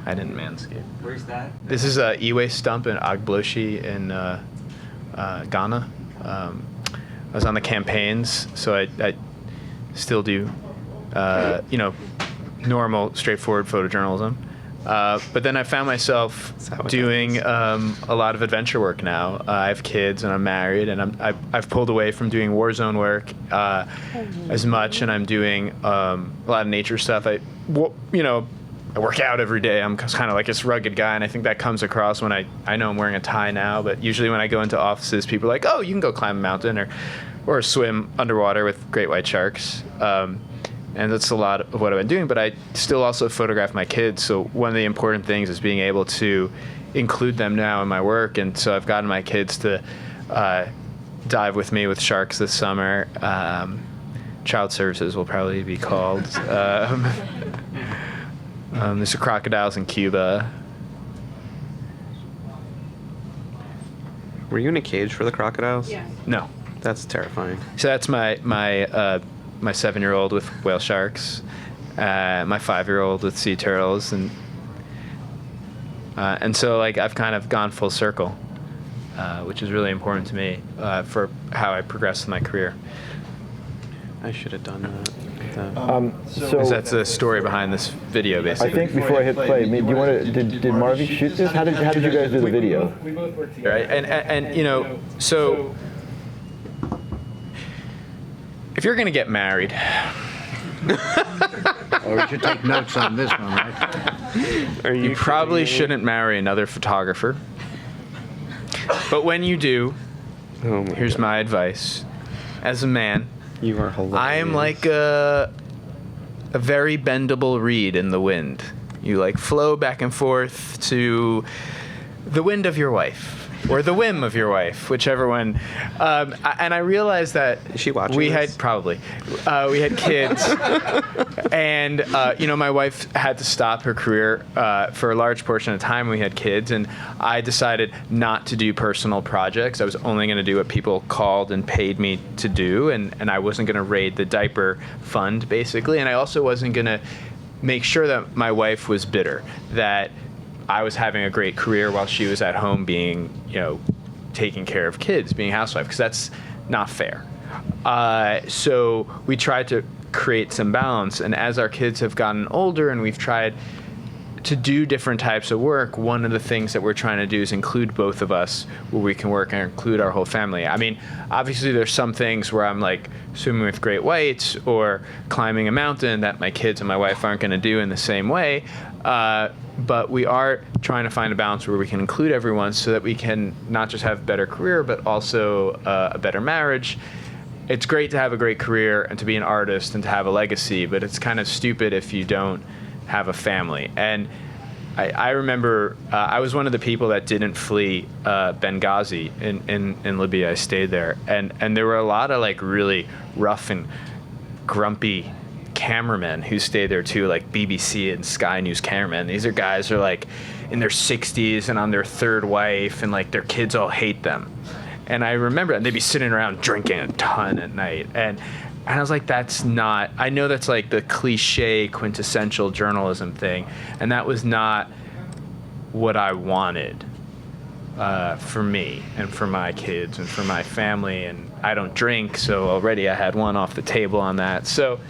I didn't manscape. Where's that? This is a e-waste dump in Agboshi in Ghana. I was on the campaigns, so I still do, normal, straightforward photojournalism. But then I found myself doing a lot of adventure work now. I have kids and I'm married, and I've pulled away from doing war zone work as much, and I'm doing a lot of nature stuff. I work out every day. I'm kind of like this rugged guy, and I think that comes across when I know I'm wearing a tie now, but usually when I go into offices, people are like, oh, you can go climb a mountain or swim underwater with great white sharks. And that's a lot of what I've been doing, but I still also photograph my kids. So one of the important things is being able to include them now in my work. And so I've gotten my kids to dive with me with sharks this summer. Child services will probably be called. There's crocodiles in Cuba. Were you in a cage for the crocodiles? Yeah. No. That's terrifying. So that's my 7-year-old with whale sharks, my 5-year-old with sea turtles, and so like I've kind of gone full circle. which is really important to me for how I progress in my career. I should have done that. So Because that's the story behind this video, I basically. think before I hit play, do you want to? Did Marvy shoot this? How did you guys do the video? We both worked together. Right, and you know, so if you're gonna get married, Or we should take notes on this one, right? you probably shouldn't marry another photographer. But when you do, Oh my here's God. my advice. As a man, You are hilarious. I am like a very bendable reed in the wind. You like flow back and forth to the wind of your wife. Or the whim of your wife, whichever one. And I realized that Is she watching we this? had probably we had kids, and you know, my wife had to stop her career for a large portion of time. We had kids, and I decided not to do personal projects. I was only going to do what people called and paid me to do, and I wasn't going to raid the diaper fund, basically. And I also wasn't going to make sure that my wife was bitter that I was having a great career while she was at home being, you know, taking care of kids, being a housewife, because that's not fair. So we tried to create some balance, and as our kids have gotten older and we've tried to do different types of work, one of the things that we're trying to do is include both of us where we can work and include our whole family. I mean, obviously there's some things where I'm like swimming with great whites or climbing a mountain that my kids and my wife aren't going to do in the same way. But we are trying to find a balance where we can include everyone so that we can not just have a better career, but also a better marriage. It's great to have a great career and to be an artist and to have a legacy, but it's kind of stupid if you don't have a family. And I remember I was one of the people that didn't flee Benghazi in Libya. I stayed there. And there were a lot of like really rough and grumpy cameramen who stayed there too, like BBC and Sky News cameramen. These are guys who are like in their 60s and on their third wife, and like their kids all hate them. And I remember, and they'd be sitting around drinking a ton at night. And I was like, that's not, I know that's like the cliche quintessential journalism thing, and that was not what I wanted for me and for my kids and for my family. And I don't drink, so already I had one off the table on that. So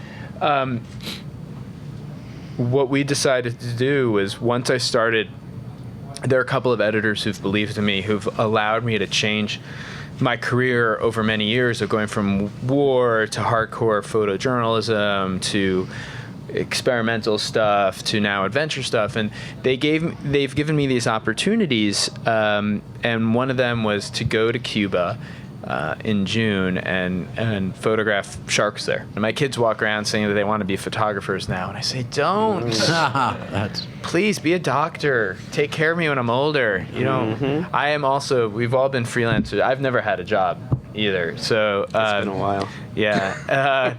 what we decided to do was, once I started, there are a couple of editors who've believed in me, who've allowed me to change my career over many years of going from war to hardcore photojournalism to experimental stuff to now adventure stuff, and they've given me these opportunities, and one of them was to go to Cuba in June and photograph sharks there. And my kids walk around saying that they want to be photographers now, and I say, don't. That's Please be a doctor. Take care of me when I'm older. You know, I am also, we've all been freelancers. I've never had a job either. So, It's been a while. Yeah.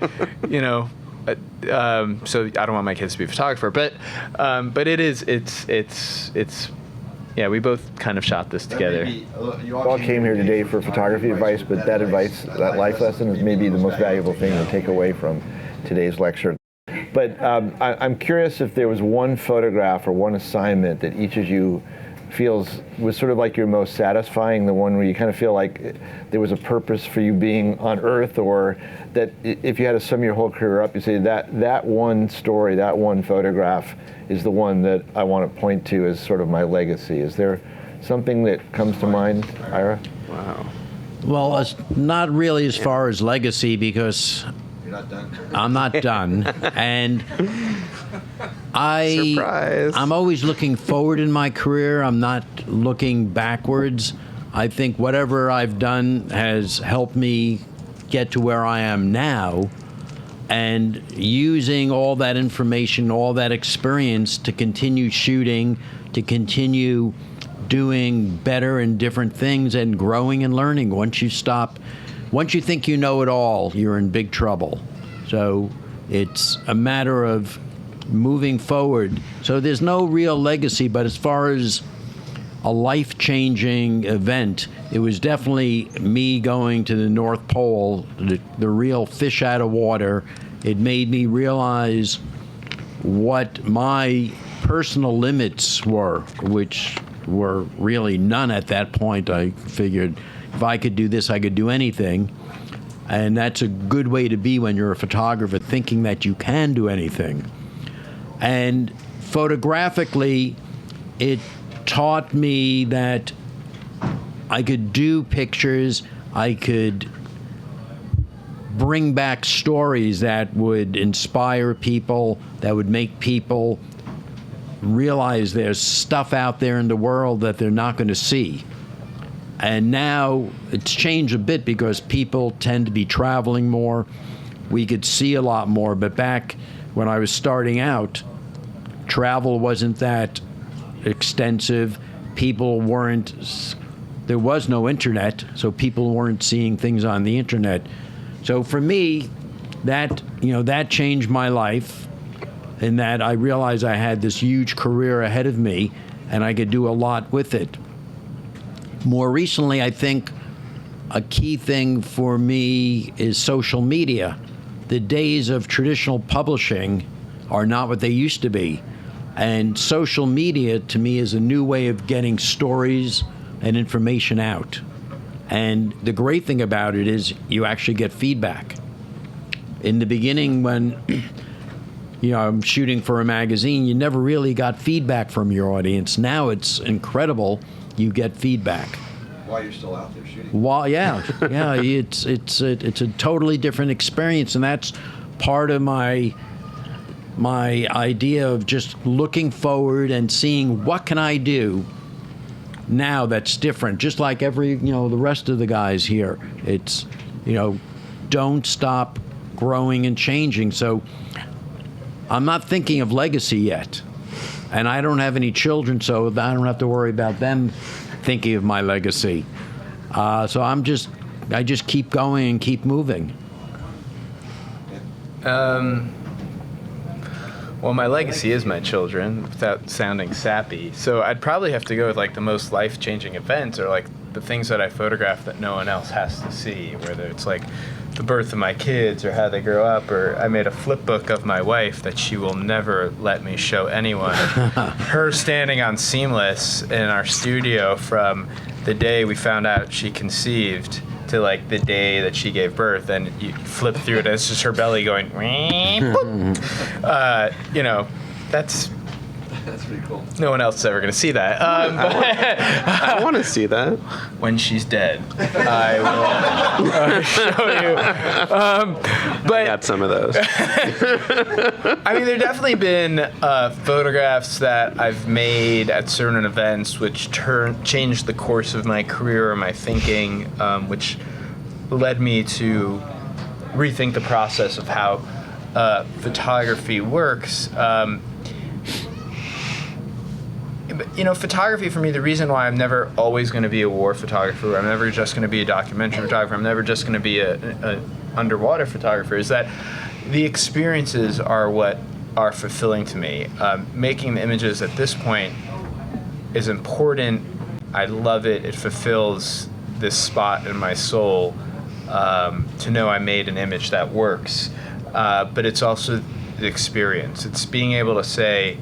You know, so I don't want my kids to be a photographer, but it's, yeah, we both kind of shot this together. You all came here today for photography advice, but that advice, that life lesson, is maybe the most valuable thing to take away from today's lecture. But I'm curious if there was one photograph or one assignment that each of you feels was sort of like your most satisfying, the one where you kind of feel like there was a purpose for you being on Earth, or that if you had to sum your whole career up, you say that one story, that one photograph is the one that I want to point to as sort of my legacy. Is there something that comes to mind, Ira? Wow. well, it's not really as far as legacy, because You're not done. I'm not done, and Surprise. I'm always looking forward in my career. I'm not looking backwards. I think whatever I've done has helped me get to where I am now, and using all that information, all that experience to continue shooting, to continue doing better and different things and growing and learning. Once you think you know it all, you're in big trouble. So it's a matter of moving forward. So there's no real legacy, but as far as a life-changing event, it was definitely me going to the North Pole, the real fish out of water. It made me realize what my personal limits were, which were really none at that point. I figured if I could do this, I could do anything. And that's a good way to be when you're a photographer, thinking that you can do anything. And photographically, it taught me that I could do pictures, I could bring back stories that would inspire people, that would make people realize there's stuff out there in the world that they're not going to see. And now it's changed a bit because people tend to be traveling more. We could see a lot more. But back when I was starting out, travel wasn't that extensive. People weren't, there was no internet, so people weren't seeing things on the internet. So for me, that changed my life, in that I realized I had this huge career ahead of me and I could do a lot with it. More recently, I think a key thing for me is social media. The days of traditional publishing are not what they used to be. And social media, to me, is a new way of getting stories and information out. And the great thing about it is you actually get feedback. In the beginning, when I'm shooting for a magazine, you never really got feedback from your audience. Now it's incredible. You get feedback. While you're still out there shooting. It's a totally different experience, and that's part of my idea of just looking forward and seeing what can I do now that's different. Just like the rest of the guys here, it's don't stop growing and changing. So I'm not thinking of legacy yet. And I don't have any children, so I don't have to worry about them thinking of my legacy. So I just keep going and keep moving. Well, my legacy is my children, without sounding sappy. So I'd probably have to go with the most life-changing events, or the things that I photograph that no one else has to see, whether it's the birth of my kids or how they grow up, or I made a flip book of my wife that she will never let me show anyone. Her standing on seamless in our studio from the day we found out she conceived to the day that she gave birth, and you flip through it and it's just her belly going boop. That's pretty cool. No one else is ever going to see that. I want to see that. When she's dead, I will show you. I got some of those. I mean, there definitely been photographs that I've made at certain events which changed the course of my career or my thinking, which led me to rethink the process of how photography works. Photography for me, the reason why I'm never always going to be a war photographer, I'm never just going to be a documentary photographer, I'm never just going to be a underwater photographer, is that the experiences are what are fulfilling to me. Making the images at this point is important. I love it. It fulfills this spot in my soul to know I made an image that works. But it's also the experience. It's being able to say,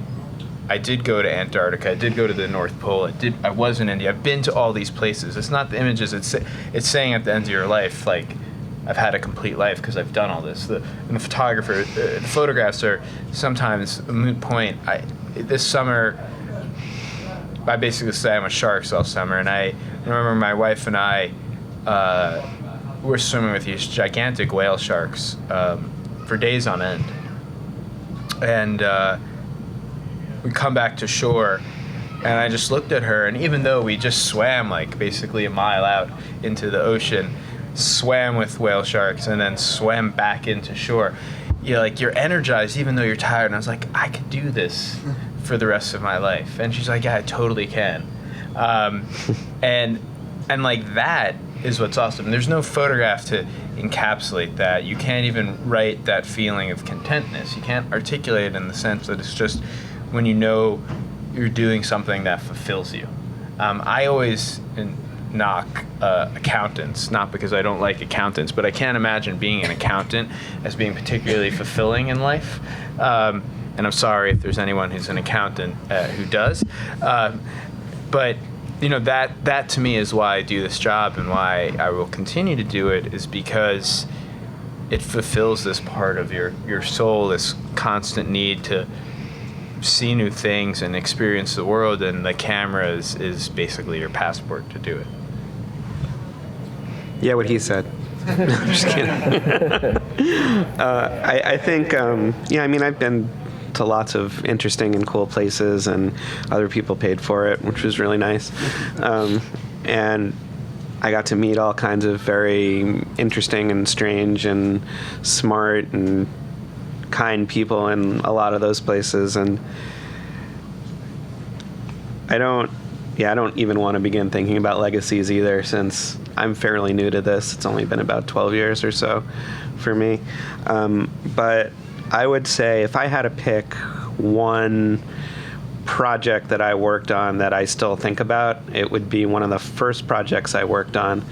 I did go to Antarctica. I did go to the North Pole. I was in India. I've been to all these places. It's not the images. It's saying at the end of your life, I've had a complete life because I've done all this. The photographs are sometimes a moot point. This summer, I basically swam with sharks all summer, and I remember my wife and I were swimming with these gigantic whale sharks for days on end, and we come back to shore, and I just looked at her, and even though we just swam basically a mile out into the ocean, swam with whale sharks, and then swam back into shore, you're energized even though you're tired. And I was like, I could do this for the rest of my life. And she's like, yeah, I totally can. And that is what's awesome. There's no photograph to encapsulate that. You can't even write that feeling of contentness. You can't articulate it in the sense that it's just when you're doing something that fulfills you. I always knock accountants, not because I don't like accountants, but I can't imagine being an accountant as being particularly fulfilling in life. And I'm sorry if there's anyone who's an accountant who does. But but that to me is why I do this job, and why I will continue to do it, is because it fulfills this part of your soul, this constant need to see new things and experience the world, and the camera is basically your passport to do it. Yeah, what he said. I'm just kidding. I think, I've been to lots of interesting and cool places, and other people paid for it, which was really nice. And I got to meet all kinds of very interesting and strange and smart and kind people in a lot of those places. And I don't even want to begin thinking about legacies either, since I'm fairly new to this. It's only been about 12 years or so for me. But I would say if I had to pick one project that I worked on that I still think about, it would be one of the first projects I worked on.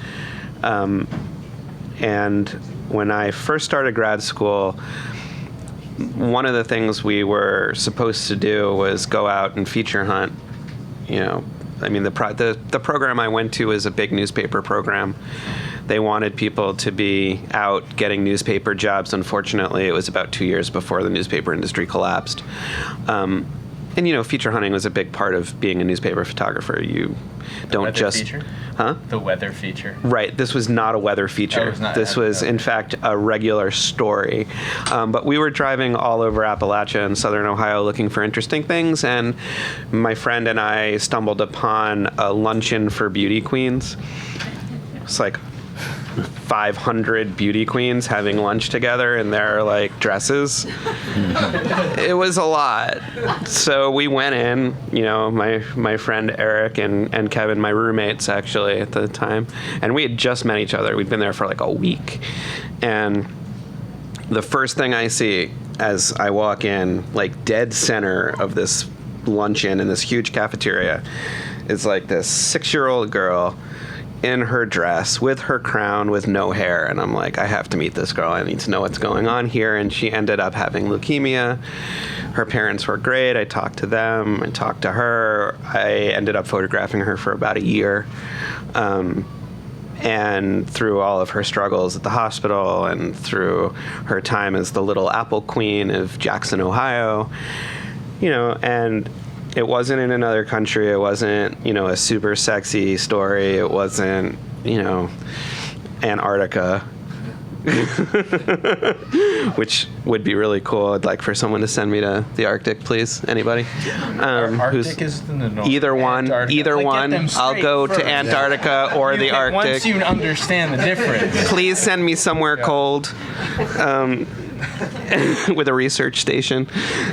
And when I first started grad school, one of the things we were supposed to do was go out and feature hunt. The program I went to is a big newspaper program. They wanted people to be out getting newspaper jobs. Unfortunately, it was about 2 years before the newspaper industry collapsed. And feature hunting was a big part of being a newspaper photographer. You don't just... Feature? Huh? The weather feature. Right. This was not a weather feature. This was, in fact, a regular story. But we were driving all over Appalachia and southern Ohio looking for interesting things, and my friend and I stumbled upon a luncheon for beauty queens. It's like 500 beauty queens having lunch together in their dresses. It was a lot. So we went in, my friend Eric and Kevin, my roommates actually at the time, and we had just met each other. We'd been there for a week. And the first thing I see as I walk in, dead center of this luncheon in this huge cafeteria, is this 6-year-old girl in her dress with her crown with no hair, and I'm like, I have to meet this girl. I need to know what's going on here. And she ended up having leukemia. Her parents were great. I talked to them. I talked to her. I ended up photographing her for about a year. And through all of her struggles at the hospital, and through her time as the little apple queen of Jackson, Ohio, and it wasn't in another country. It wasn't, a super sexy story. It wasn't, Antarctica, which would be really cool. I'd like for someone to send me to the Arctic, please. Anybody? Arctic is in the north. Either one. Antarctica. Either one. I'll go to Antarctica or the Arctic. Once you understand the difference. Please send me somewhere cold. With a research station,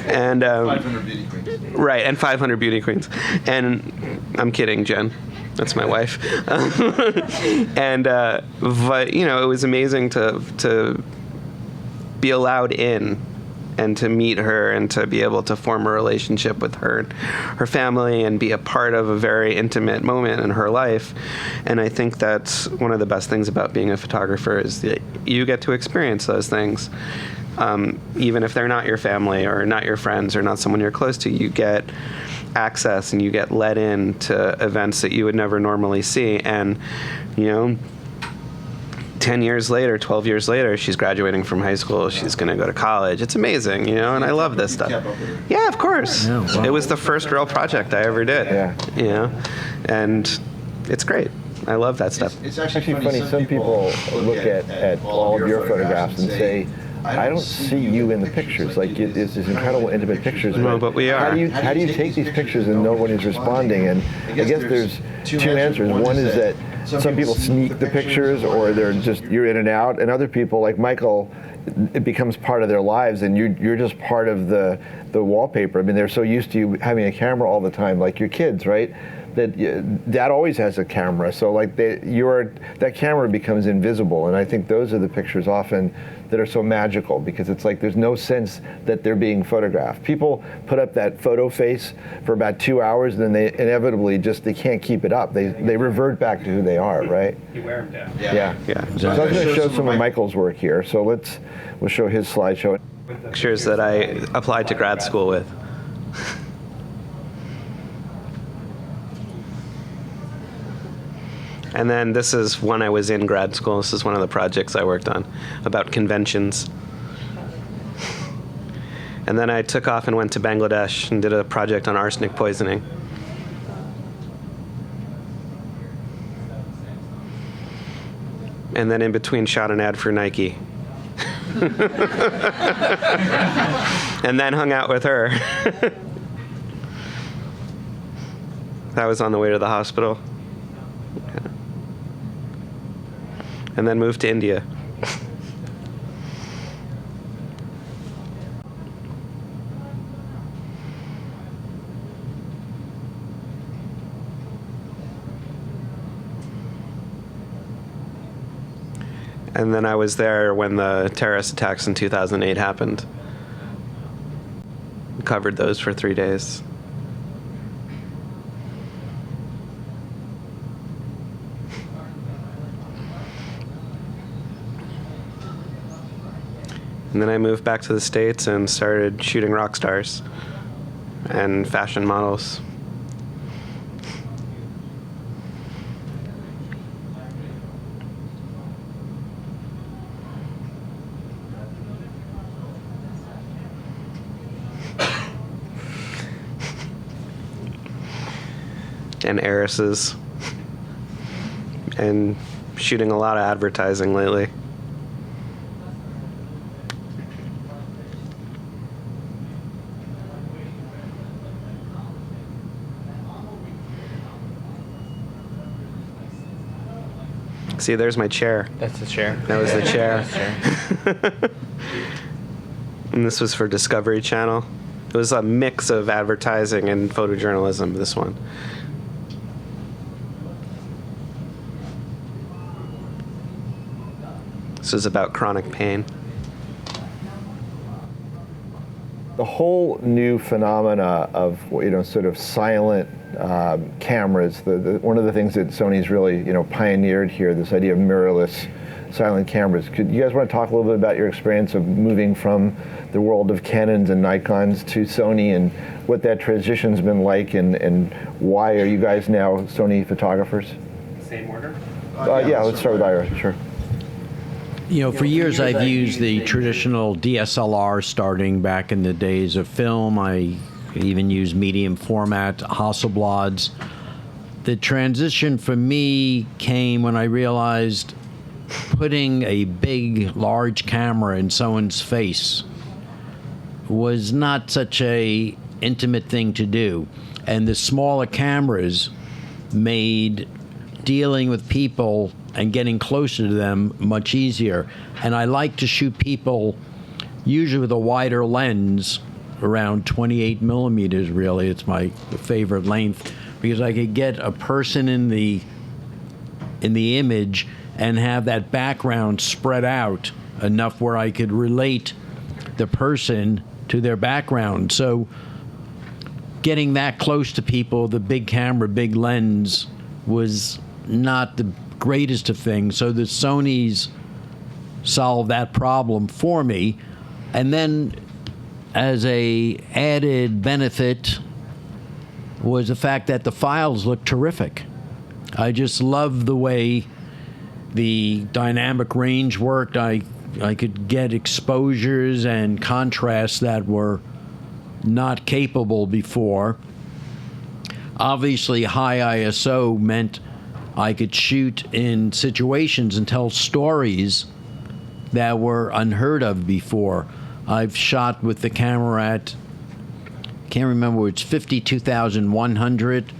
and 500 beauty queens. Right, and 500 beauty queens. And I'm kidding, Jen. That's my wife. And but it was amazing to be allowed in, and to meet her, and to be able to form a relationship with her and her family, and be a part of a very intimate moment in her life. And I think that's one of the best things about being a photographer, is that you get to experience those things. Even if they're not your family or not your friends or not someone you're close to, you get access and you get let in to events that you would never normally see. And, 10 years later, 12 years later, she's graduating from high school. She's going to go to college. It's amazing, and I love this stuff. Kept up with her. Yeah, of course. Yeah, wow. It was the first real project I ever did. Yeah. And it's great. I love that stuff. It's Actually funny, some people look at all of your photographs and say, I don't see you in the pictures. It's these incredible intimate pictures. No, but we are. How do you take these pictures and no one is responding? And I guess there's two answers. One is that some people sneak the pictures, or you're in and out, and other people, like Michael, it becomes part of their lives, and you're just part of the wallpaper. I mean, they're so used to you having a camera all the time, like your kids, right? That Dad always has a camera, so that camera becomes invisible, and I think those are the pictures often that are so magical, because it's there's no sense that they're being photographed. People put up that photo face for about 2 hours, and then they inevitably they can't keep it up. They revert back to who they are, right? You wear them down. Yeah. So I was going to show some of Michael's work here. So we'll show his slideshow. Pictures that I applied to grad school with. And then this is when I was in grad school. This is one of the projects I worked on about conventions. And then I took off and went to Bangladesh and did a project on arsenic poisoning. And then in between shot an ad for Nike. And then hung out with her. That was on the way to the hospital. Okay. And then moved to India. And then I was there when the terrorist attacks in 2008 happened. Covered those for 3 days. And then I moved back to the States and started shooting rock stars and fashion models. And heiresses, and shooting a lot of advertising lately. See, there's my chair. That's the chair. That was the chair. That's the chair. And this was for Discovery Channel. It was a mix of advertising and photojournalism, this one. This is about chronic pain. The whole new phenomena of sort of silent cameras. One of the things that Sony's really pioneered here, this idea of mirrorless silent cameras. Could you guys want to talk a little bit about your experience of moving from the world of Canons and Nikons to Sony, and what that transition's been like, and why are you guys now Sony photographers? Same order? Yeah, let's start with Ira. Sure. For years I've used the traditional DSLR, starting back in the days of film. I even used medium format Hasselblads. The transition for me came when I realized putting a big, large camera in someone's face was not such a intimate thing to do. And the smaller cameras made dealing with people and getting closer to them much easier. And I like to shoot people usually with a wider lens, around 28 millimeters, really. It's my favorite length, because I could get a person in the image and have that background spread out enough where I could relate the person to their background. So getting that close to people, the big camera, big lens, was not the greatest of things. So the Sonys solved that problem for me. And then as a added benefit was the fact that the files look terrific. I just love the way the dynamic range worked. I could get exposures and contrasts that were not capable before. Obviously, high ISO meant I could shoot in situations and tell stories that were unheard of before. I've shot with the camera at, can't remember, it's 52,100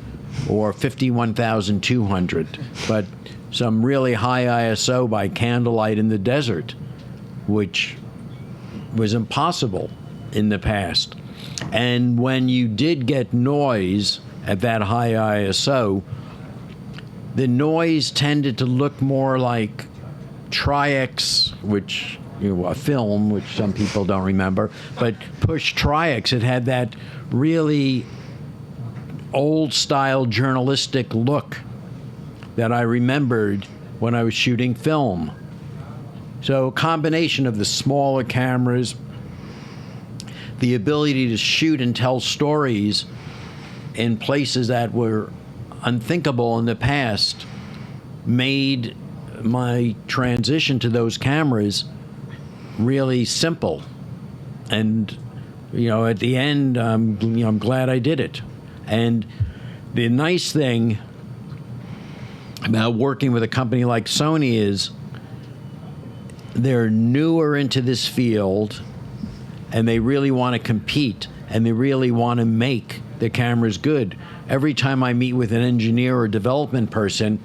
or 51,200, but some really high ISO by candlelight in the desert, which was impossible in the past. And when you did get noise at that high ISO, the noise tended to look more like Tri-X, which, a film, which some people don't remember, but push Tri-X. It had that really old-style journalistic look that I remembered when I was shooting film. So a combination of the smaller cameras, the ability to shoot and tell stories in places that were unthinkable in the past, made my transition to those cameras really simple. And, at the end, I'm glad I did it. And the nice thing about working with a company like Sony is they're newer into this field, and they really want to compete, and they really want to make the cameras good. Every time I meet with an engineer or development person,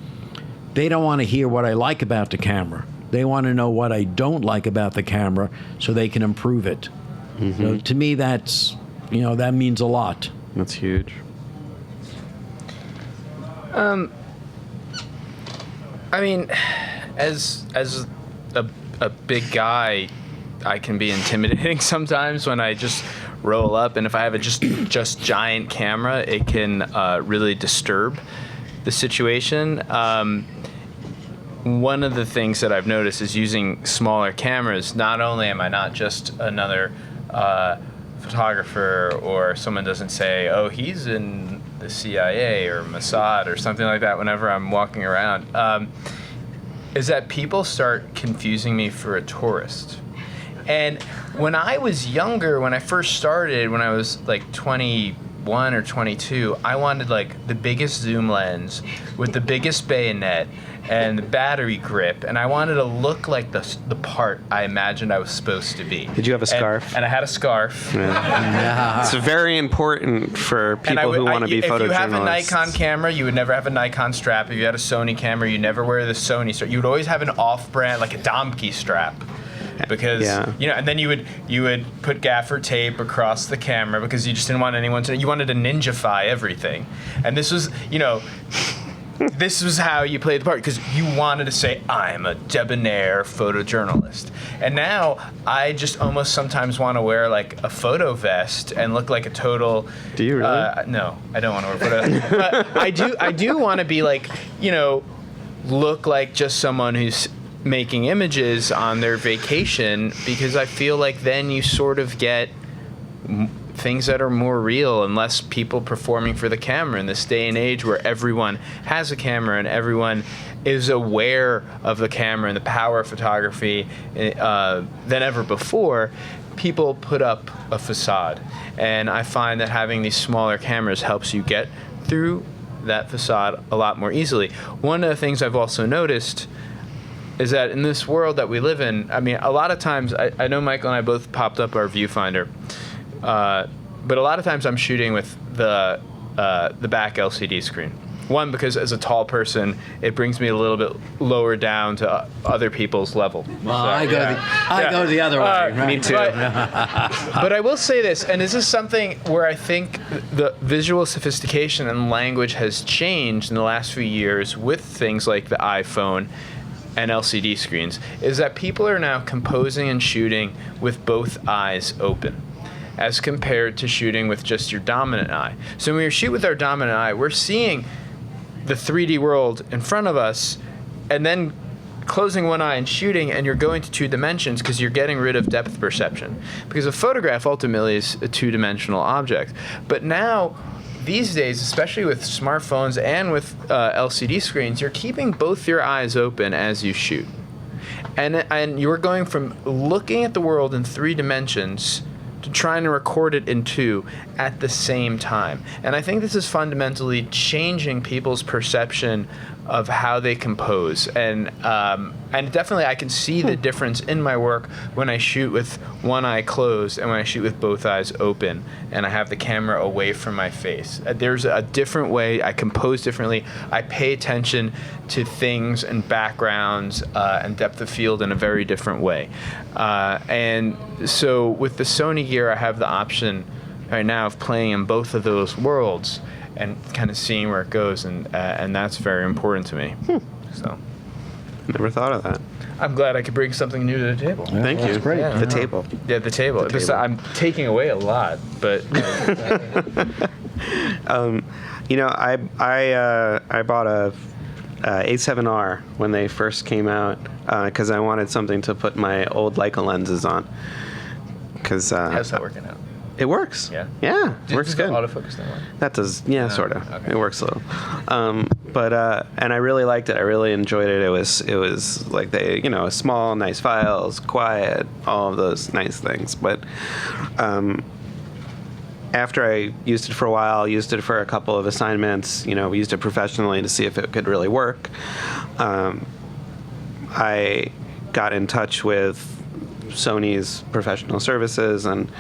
they don't want to hear what I like about the camera. They want to know what I don't like about the camera so they can improve it. Mm-hmm. So to me, that's, that means a lot. That's huge. I mean, as a big guy, I can be intimidating sometimes when I just roll up, and if I have a just giant camera, it can really disturb the situation. One of the things that I've noticed is using smaller cameras. Not only am I not just another photographer, or someone doesn't say, "Oh, he's in the CIA or Mossad" or something like that whenever I'm walking around, is that people start confusing me for a tourist. And when I was younger, when I first started, when I was like 21 or 22, I wanted like the biggest zoom lens with the biggest bayonet and the battery grip, and I wanted to look like the part I imagined I was supposed to be. Did you have a scarf? And I had a scarf. Yeah. It's very important for people who want to be photojournalists. If you have a Nikon camera, you would never have a Nikon strap. If you had a Sony camera, you never wear the Sony strap. You would always have an off-brand, like a Domke strap. Because and then you would put gaffer tape across the camera because you just didn't want anyone to. You wanted to ninjafy everything, and this was this was how you played the part, because you wanted to say, I'm a debonair photojournalist. And now I just almost sometimes want to wear like a photo vest and look like a total. Do you really? No, I don't want to wear a photo. But I do want to be like, look like just someone who's making images on their vacation, because I feel like then you sort of get things that are more real and less people performing for the camera in this day and age where everyone has a camera and everyone is aware of the camera and the power of photography than ever before. People put up a facade, and I find that having these smaller cameras helps you get through that facade a lot more easily. One of the things I've also noticed is that in this world that we live in, I mean, a lot of times, I know Michael and I both popped up our viewfinder, but a lot of times I'm shooting with the back LCD screen. One, because as a tall person, it brings me a little bit lower down to other people's level. Well, so, I go the other way. Right? Me too. But I will say this, and this is something where I think the visual sophistication and language has changed in the last few years with things like the iPhone and LCD screens, is that people are now composing and shooting with both eyes open, as compared to shooting with just your dominant eye. So when we shoot with our dominant eye, we're seeing the 3D world in front of us, and then closing one eye and shooting, and you're going to 2 dimensions because you're getting rid of depth perception. Because a photograph ultimately is a 2-dimensional object. But now, these days, especially with smartphones and with LCD screens, you're keeping both your eyes open as you shoot. And you're going from looking at the world in 3 dimensions to trying to record it in 2 at the same time. And I think this is fundamentally changing people's perception of how they compose. And definitely I can see the difference in my work when I shoot with one eye closed and when I shoot with both eyes open and I have the camera away from my face. There's a different way. I compose differently. I pay attention to things and backgrounds and depth of field in a very different way. And so with the Sony gear, I have the option right now of playing in both of those worlds and kind of seeing where it goes, and that's very important to me. So, never thought of that. I'm glad I could bring something new to the table. Yeah, Thank you. That's great. The table. Yeah, the table. The table. I'm taking away a lot, but I bought a A7R when they first came out because I wanted something to put my old Leica lenses on. how's that working out? It works. Yeah? Yeah, it works Does good. the autofocus thing work? That does, yeah, sort of. okay. It works a little, and I really liked it. I really enjoyed it. It was like small, nice files, quiet, all of those nice things. But after I used it for a while, used it for a couple of assignments. We used it professionally to see if it could really work. I got in touch with Sony's professional services and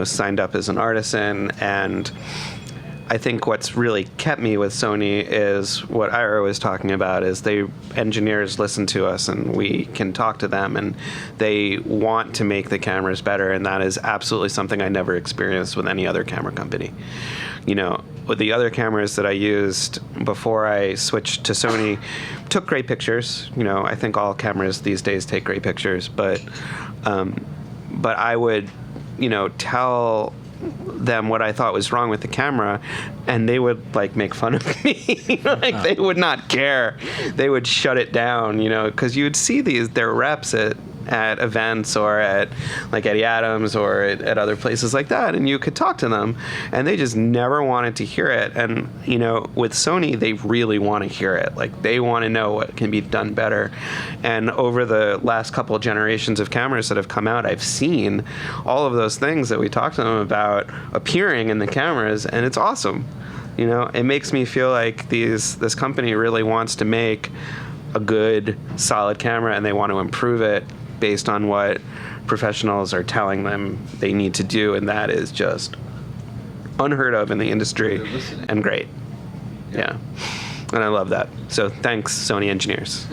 signed up as an artisan. And I think what's really kept me with Sony is what Ira was talking about, is engineers listen to us and we can talk to them and they want to make the cameras better, and that is absolutely something I never experienced with any other camera company. With the other cameras that I used before I switched to Sony, took great pictures. I think all cameras these days take great pictures, but I would, tell them what I thought was wrong with the camera, and they would make fun of me. They would not care. They would shut it down, because you would see their reps at events or at Eddie Adams or at other places like that, and you could talk to them and they just never wanted to hear it. And with Sony, they really want to hear it. They want to know what can be done better. And over the last couple of generations of cameras that have come out, I've seen all of those things that we talked to them about appearing in the cameras, and it's awesome. It makes me feel like this company really wants to make a good, solid camera, and they want to improve it based on what professionals are telling them they need to do, and that is just unheard of in the industry and great. Yeah. And I love that. So thanks, Sony engineers.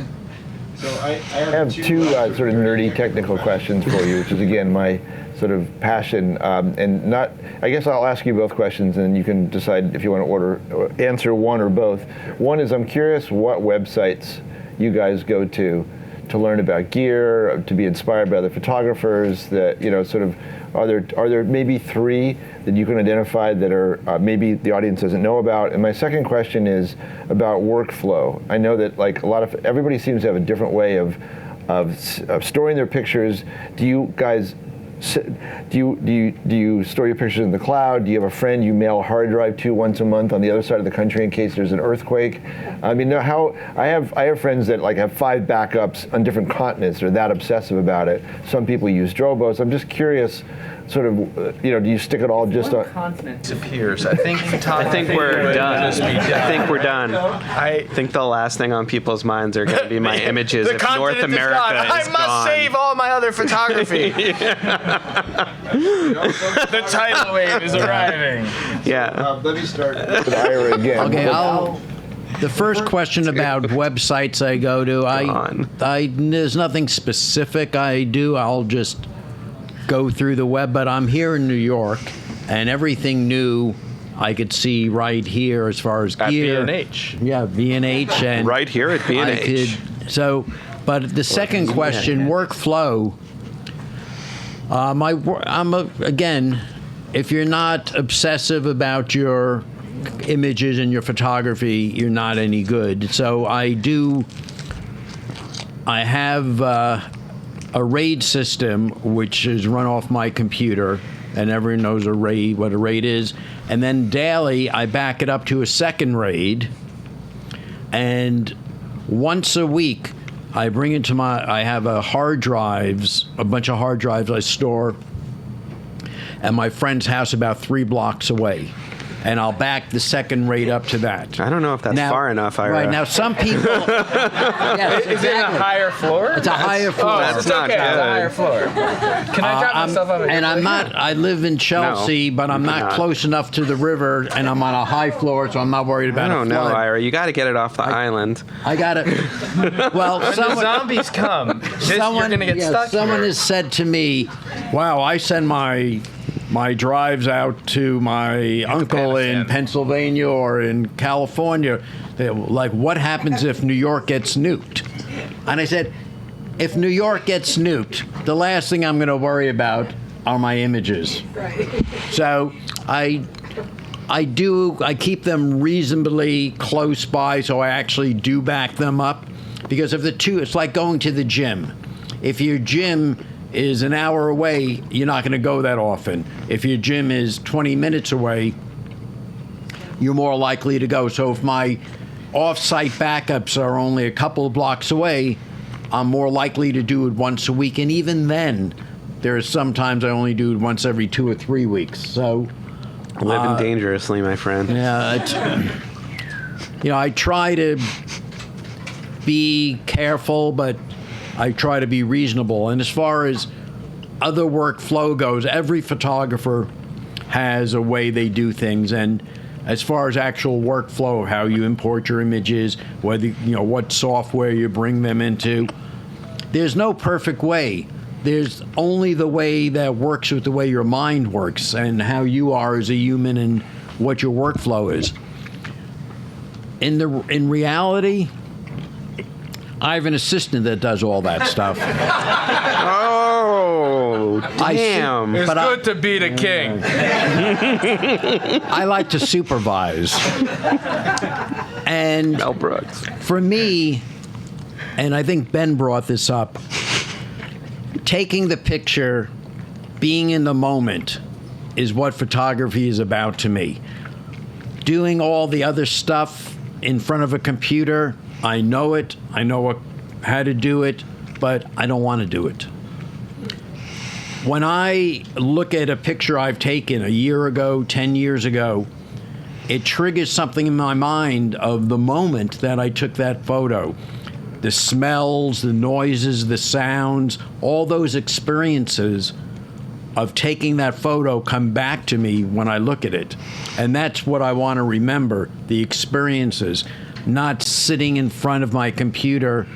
So I have two sort of nerdy technical questions for you, which is again my sort of passion, and not. I guess I'll ask you both questions, and you can decide if you want to answer one or both. One is, I'm curious what websites you guys go to learn about gear, to be inspired by other photographers. That sort of are there maybe three that you can identify that are maybe the audience doesn't know about? And my second question is about workflow. I know that everybody seems to have a different way of storing their pictures. Do you guys do you store your pictures in the cloud? Do you have a friend you mail a hard drive to once a month on the other side of the country in case there's an earthquake? I mean, I have friends that have 5 backups on different continents. They're that obsessive about it. Some people use Drobos. I'm just curious, sort of, do you stick it all just on continent? Disappears. I think we're done. I think we're done. I think the last thing on people's minds are going to be my images if North America is I must save all my other photography. The tidal wave is arriving. Yeah. let me start. with Ira again? Okay, the first question about websites I go to, there's nothing specific I do. I'll just go through the web, but I'm here in New York, and everything new I could see right here as far as gear. At B&H. Yeah, B&H. And Right here at B&H. But the second question, workflow. Again, if you're not obsessive about your images and your photography, you're not any good. So I have a RAID system, which is run off my computer, and everyone knows what a RAID is. And then daily, I back it up to a second RAID, and once a week, I bring it to I have a bunch of hard drives I store at my friend's house about 3 blocks away. And I'll back the second RAID up to that. I don't know if that's far enough, Ira. Right, now some people... Yes, Is it a higher floor? It's a higher floor. That's It's not okay. It's a good. higher floor. Can I drop myself off? And I'm not, I live in Chelsea, but I'm not close enough to the river, and I'm on a high floor, so I'm not worried about I a don't know, flood. Ira. You got to get it off the island. I got it. Well, When the zombies come, you're going to get stuck someone here. has said to me, wow, I send my drives out to my uncle in Pennsylvania or in California. They're like, what happens if New York gets nuked? And I said, if New York gets nuked, the last thing I'm going to worry about are my images. Right. So I keep them reasonably close by, so I actually do back them up. Because if it's like going to the gym. If your gym is an hour away, you're not going to go that often. If your gym is 20 minutes away, you're more likely to go. So if my off-site backups are only a couple of blocks away, I'm more likely to do it once a week. And even then, there are sometimes I only do it once every 2 or 3 weeks. So Living dangerously, my friend. yeah, I try to be careful, but I try to be reasonable. And as far as other workflow goes, every photographer has a way they do things. And as far as actual workflow, how you import your images, whether what software you bring them into, there's no perfect way. There's only the way that works with the way your mind works and how you are as a human and what your workflow is. In reality, I have an assistant that does all that stuff. Oh, damn. It's good to be the king. I like to supervise. And Mel Brooks. for me, and I think Ben brought this up, taking the picture, being in the moment, is what photography is about to me. Doing all the other stuff in front of a computer, I know it, I know how to do it, but I don't want to do it. When I look at a picture I've taken a year ago, 10 years ago, it triggers something in my mind of the moment that I took that photo. The smells, the noises, the sounds, all those experiences of taking that photo come back to me when I look at it. And that's what I want to remember, the experiences, not sitting in front of my computer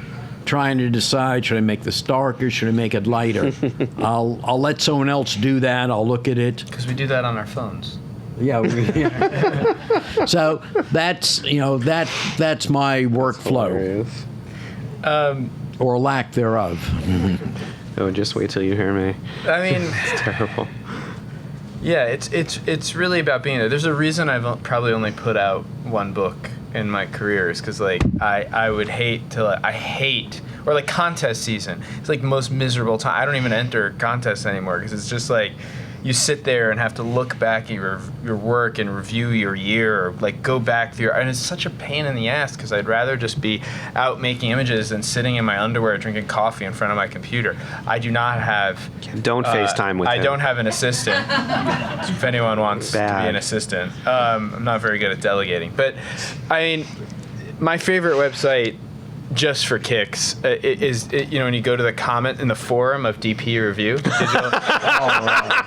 trying to decide, should I make this darker, should I make it lighter? I'll let someone else do that. I'll look at it. Because we do that on our phones. Yeah. So that's my workflow. Or lack thereof. Oh, just wait till you hear me. I mean, It's terrible. yeah, it's really about being there. There's a reason I've probably only put out one book in my career, is because I would hate to or like contest season. It's like the most miserable time. I don't even enter contests anymore because it's just like you sit there and have to look back at your work and review your year, or like go back through and it's such a pain in the ass because I'd rather just be out making images than sitting in my underwear drinking coffee in front of my computer. I do not have Don't FaceTime with I him. don't have an assistant. If anyone wants to be an assistant, I'm not very good at delegating. But I mean, my favorite website, just for kicks, is when you go to the comment in the forum of DP Review,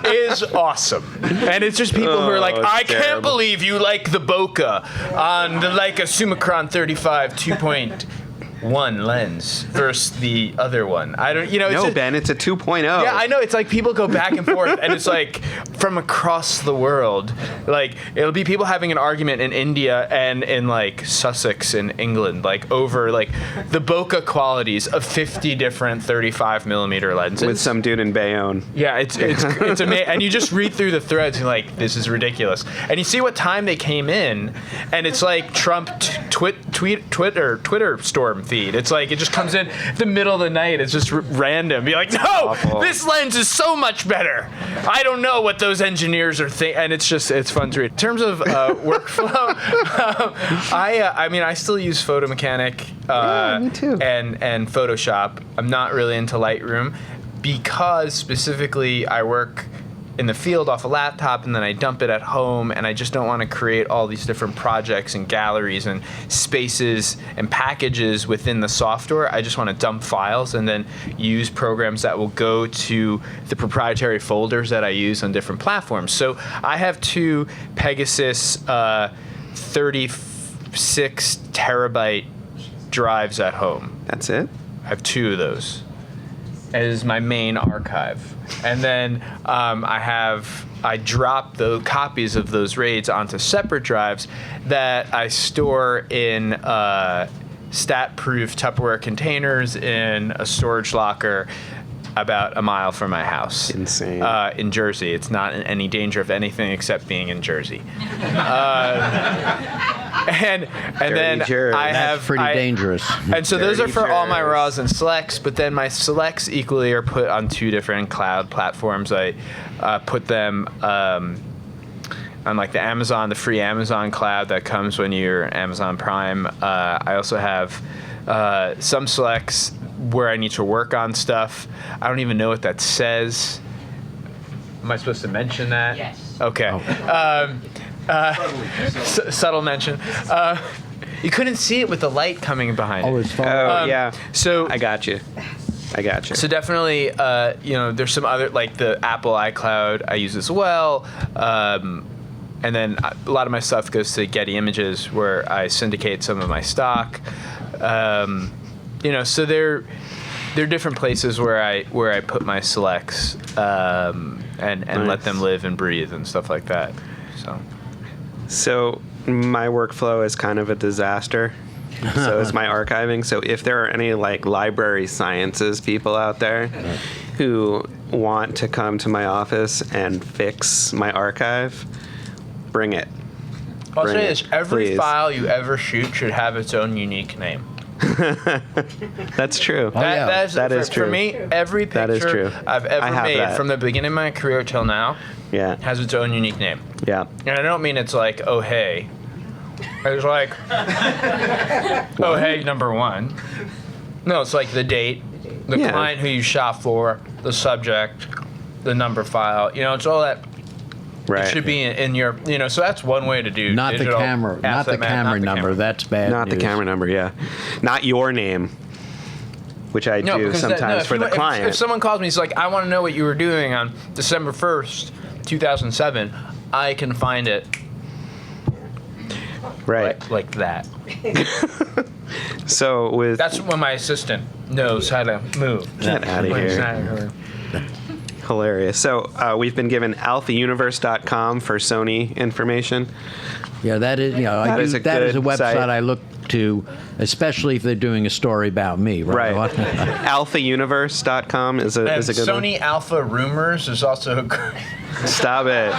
is awesome. And it's just people who are like, I can't believe you like the bokeh on the Leica Summicron 35 2.1 lens versus the other one. I don't, No, Ben, it's a 2.0. Yeah, I know. It's like people go back and forth, and it's like from across the world. Like it'll be people having an argument in India and in like Sussex in England, like over like the bokeh qualities of 50 different 35mm lenses. With some dude in Bayonne. Yeah, it's amazing. And you just read through the threads and you're like, this is ridiculous. And you see what time they came in, and it's like Trump Twitter storm feed. It's like it just comes in the middle of the night. It's just random. Be like, no, awful. This lens is so much better. I don't know what those engineers are thinking, and it's fun to read. In terms of workflow, I still use Photo Mechanic me too. and Photoshop. I'm not really into Lightroom because specifically I work in the field off a laptop and then I dump it at home, and I just don't want to create all these different projects and galleries and spaces and packages within the software. I just want to dump files and then use programs that will go to the proprietary folders that I use on different platforms. So I have two Pegasus 36 terabyte drives at home. That's it? I have two of those as my main archive. And then I drop the copies of those RAIDs onto separate drives that I store in stat-proof Tupperware containers in a storage locker about a mile from my house. Insane. In Jersey. It's not in any danger of anything except being in Jersey. And then Jersey. I have That's pretty dangerous. And so those are Dirty for all my Jersey. raws and selects, but then my selects equally are put on 2 different cloud platforms. I put them on like the free Amazon cloud that comes when you're Amazon Prime. I also have some selects where I need to work on stuff. I don't even know what that says. Am I supposed to mention that? Yes. Okay. Subtle mention. You couldn't see it with the light coming behind Oh, it. it's fun. Oh, yeah. So I got you. so definitely, there's some other, like the Apple iCloud I use as well. And then a lot of my stuff goes to Getty Images, where I syndicate some of my stock. So they're different places where I put my selects and Nice. let them live and breathe and stuff like that. So my workflow is kind of a disaster. So is my archiving. So if there are any like library sciences people out there who want to come to my office and fix my archive, bring it. I'll Bring say it, this: every please. file you ever shoot should have its own unique name. That's true. Oh, yeah. That is For true. me, every That is picture true. I've I ever have made that. from the beginning of my career till now Yeah. has its own unique name. Yeah. And I don't mean it's like, oh, hey. It's like, oh, hey, number 1. No, it's like the date, the Yeah. client who you shot for, the subject, the number file. It's all that. Right. It should be in your, so that's one way to do Not the digital camera, not asset the camera number. camera. That's bad. Not the news. camera number, yeah. Not your name, which I do because sometimes if for the client. If someone calls me, it's like, I want to know what you were doing on December 1st, 2007, I can find it right. like that. So with That's when my assistant knows how to move. Get outta here. Hilarious. So we've been given alphauniverse.com for Sony information. Yeah, that is. That is a that is a good website site. I look to, especially if they're doing a story about me. Right. alphauniverse.com is a And good Sony Alpha Rumors is also a great. one. Stop it.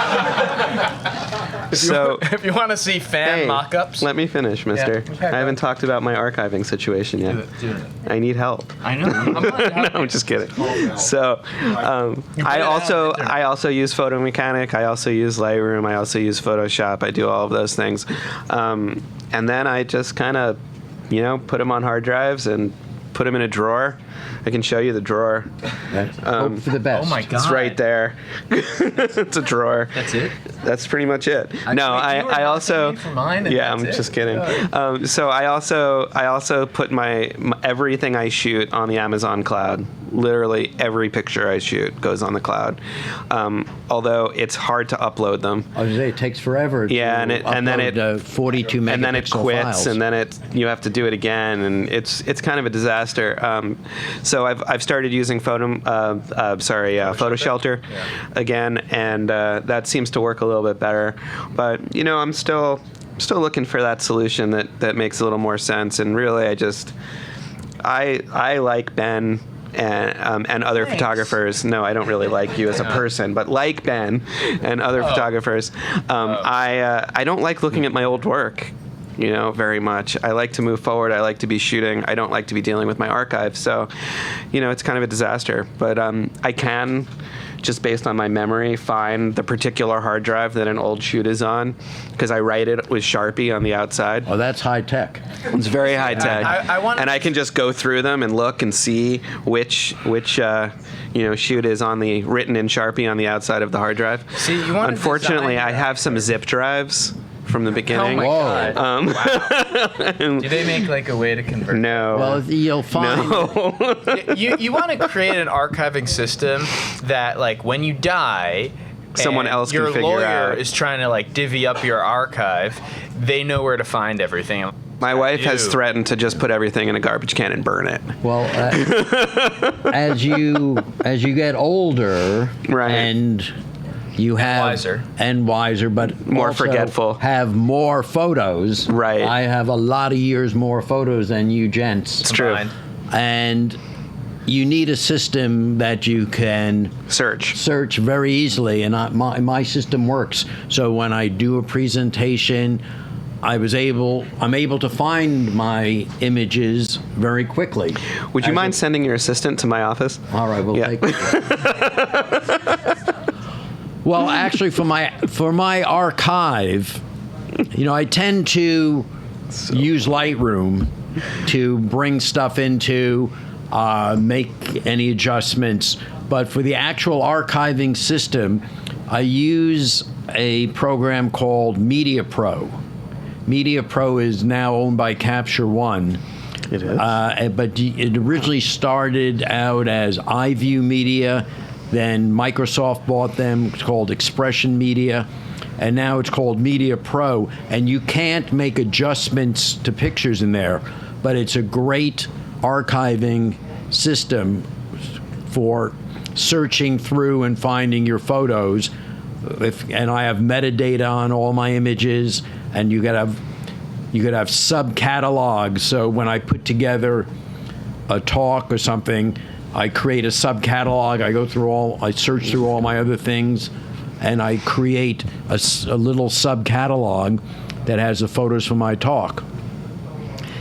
So If you want to see fan hey, mock-ups. let me finish, mister. Okay, go I haven't talked about my archiving situation yet. Do it. I need help. I know. I'm glad to No, help I'm you. just kidding. So, I it out I also use Photo Mechanic. I also use Lightroom. I also use Photoshop. I do all of those things, and then I just kind of, put them on hard drives and put them in a drawer. I can show you the drawer. Hope for the best. Oh my God. It's right there. It's a drawer. That's it? That's pretty much it. No, Wait, you were I knocking also. me for mine and Yeah, that's I'm it? just kidding. Oh. So I also put my everything I shoot on the Amazon cloud. Literally every picture I shoot goes on the cloud. Although it's hard to upload them. I was gonna say it takes forever. Yeah, to and then upload, it 42 megapixel and then it quits, files. and then you have to do it again, and it's kind of a disaster. So I've started using Photo Shelter again, and that seems to work a little bit better. But I'm still looking for that solution that makes a little more sense. And really, I like Ben and other Thanks. photographers. No, I don't really like you as a person, but like Ben and other photographers, I don't like looking at my old work, very much. I like to move forward. I like to be shooting. I don't like to be dealing with my archive. So, it's kind of a disaster. But I can, just based on my memory, find the particular hard drive that an old shoot is on, because I write it with Sharpie on the outside. Oh, that's high tech. It's very high tech, I wanna- and I can just go through them and look and see which shoot is written in Sharpie on the outside of the hard drive. See, you wanna Unfortunately, design I have some zip drives from the beginning. Oh my Whoa. God. Wow. Do they make like a way to convert? No. Well, you'll find. no. You want to create an archiving system that, like, when you die, Someone and else can your figure lawyer out. is trying to like divvy up your archive, they know where to find everything. My wife has Ew. threatened to just put everything in a garbage can and burn it. Well, as you get older, Right. and you have wiser. but More also forgetful. have more photos. Right. I have a lot of years more photos than you gents. It's true. Combined. And you need a system that you can search very easily, and my system works. So when I do a presentation, I'm able to find my images very quickly. Would you mind sending your assistant to my office? All right, we'll take it. Well, actually, for my archive, I tend to use Lightroom to bring stuff into, make any adjustments. But for the actual archiving system, I use a program called Media Pro. Media Pro is now owned by Capture One. It is. But it originally started out as iView Media, then Microsoft bought them. It's called Expression Media, and now it's called Media Pro. And you can't make adjustments to pictures in there, but it's a great archiving system for searching through and finding your photos. And I have metadata on all my images, and you could have sub-catalogs. So when I put together a talk or something, I create a sub-catalog. I search through all my other things, and I create a little sub-catalog that has the photos from my talk.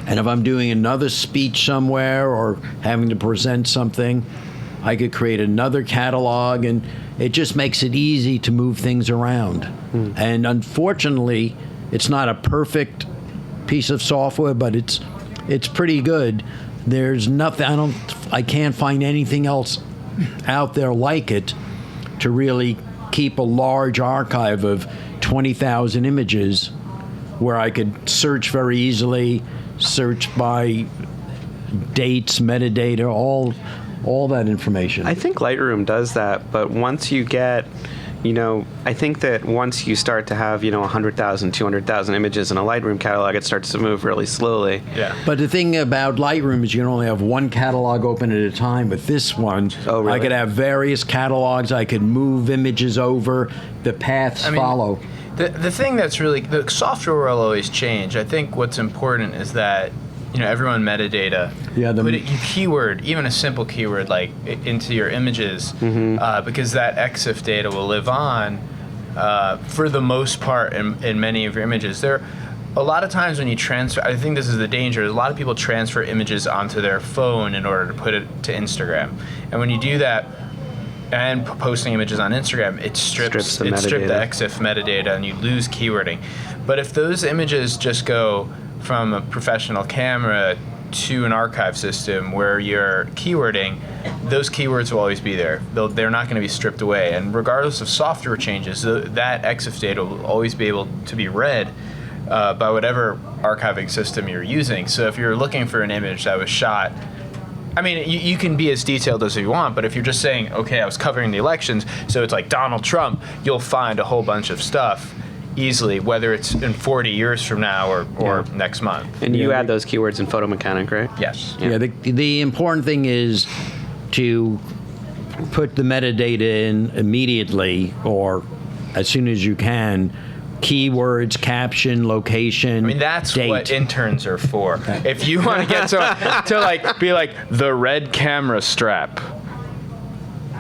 And if I'm doing another speech somewhere or having to present something, I could create another catalog, and it just makes it easy to move things around. And unfortunately, it's not a perfect piece of software, but it's pretty good. There's nothing, I can't find anything else out there like it to really keep a large archive of 20,000 images where I could search very easily, search by dates, metadata, all that information. I think Lightroom does that, but once you get, I think that once you start to have, 100,000, 200,000 images in a Lightroom catalog, it starts to move really slowly. Yeah. But the thing about Lightroom is you can only have one catalog open at a time. With this one, really? I could have various catalogs. I could move images over. The paths follow. The thing that's really, the software will always change. I think what's important is that, everyone metadata. Yeah, put you keyword, even a simple keyword like into your images, because that EXIF data will live on for the most part in many of your images. A lot of times when you transfer, I think this is the danger. A lot of people transfer images onto their phone in order to put it to Instagram, and when you do that, and posting images on Instagram, it strips the EXIF metadata, and you lose keywording. But if those images just go from a professional camera to an archive system where you're keywording, those keywords will always be there. They're not going to be stripped away. And regardless of software changes, that EXIF data will always be able to be read by whatever archiving system you're using. So if you're looking for an image that was shot, you can be as detailed as you want, but if you're just saying, okay, I was covering the elections, so it's like Donald Trump, you'll find a whole bunch of stuff easily, whether it's in 40 years from now or next month. And you add those keywords in Photo Mechanic, right? Yes. Yeah, the important thing is to put the metadata in immediately or as soon as you can. Keywords, caption, location, that's date. what interns are for. If you want to get to be like the red camera strap,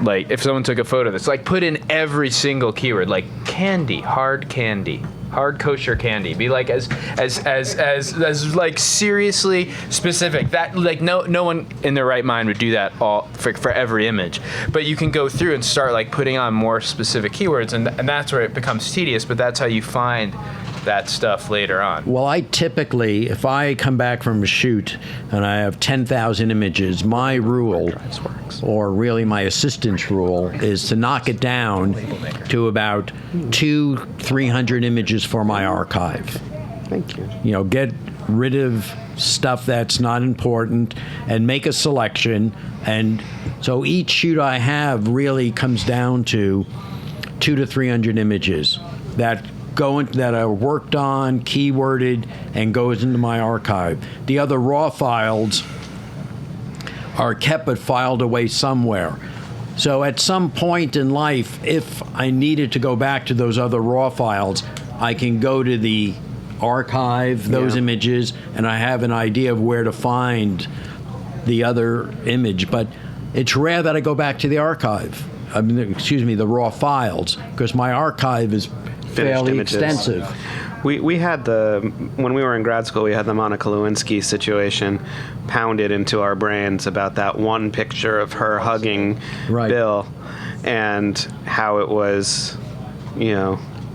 like if someone took a photo that's like put in every single keyword, like candy, hard kosher candy, be like as like seriously specific. That like no one in their right mind would do that all for every image. But you can go through and start like putting on more specific keywords, and that's where it becomes tedious. But that's how you find that stuff later on. Well, I typically, if I come back from a shoot and I have 10,000 images, my rule, or really my assistant's rule, is to knock it down to about 200-300 images for my archive. Thank you. Get rid of stuff that's not important and make a selection. And so each shoot I have really comes down to 200 to 300 images that are worked on, keyworded, and goes into my archive. The other raw files are kept but filed away somewhere. So at some point in life, if I needed to go back to those other raw files, I can go to the archive those images, and I have an idea of where to find the other image. But it's rare that I go back to the archive. I mean, excuse me, the raw files, because my archive is fairly images. extensive. We had when we were in grad school, we had the Monica Lewinsky situation pounded into our brains about that one picture of her hugging Right. Bill, and how it was,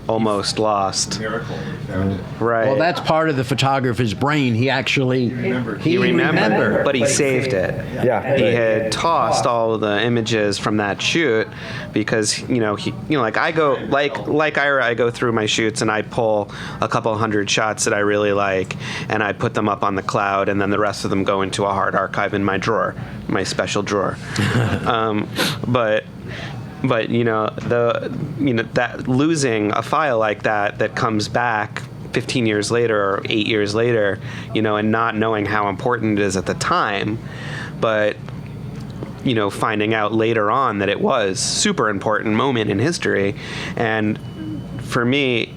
almost lost. Miracle, we found it. Right. Well, that's part of the photographer's brain. He actually He remembered, but he But saved it. Yeah. He had tossed all of the images from that shoot because like Ira, I go through my shoots and I pull a couple hundred shots that I really like and I put them up on the cloud, and then the rest of them go into a hard archive in my drawer, my special drawer. But that losing a file like that comes back 15 years later or 8 years later, and not knowing how important it is at the time, but finding out later on that it was super important moment in history. And for me,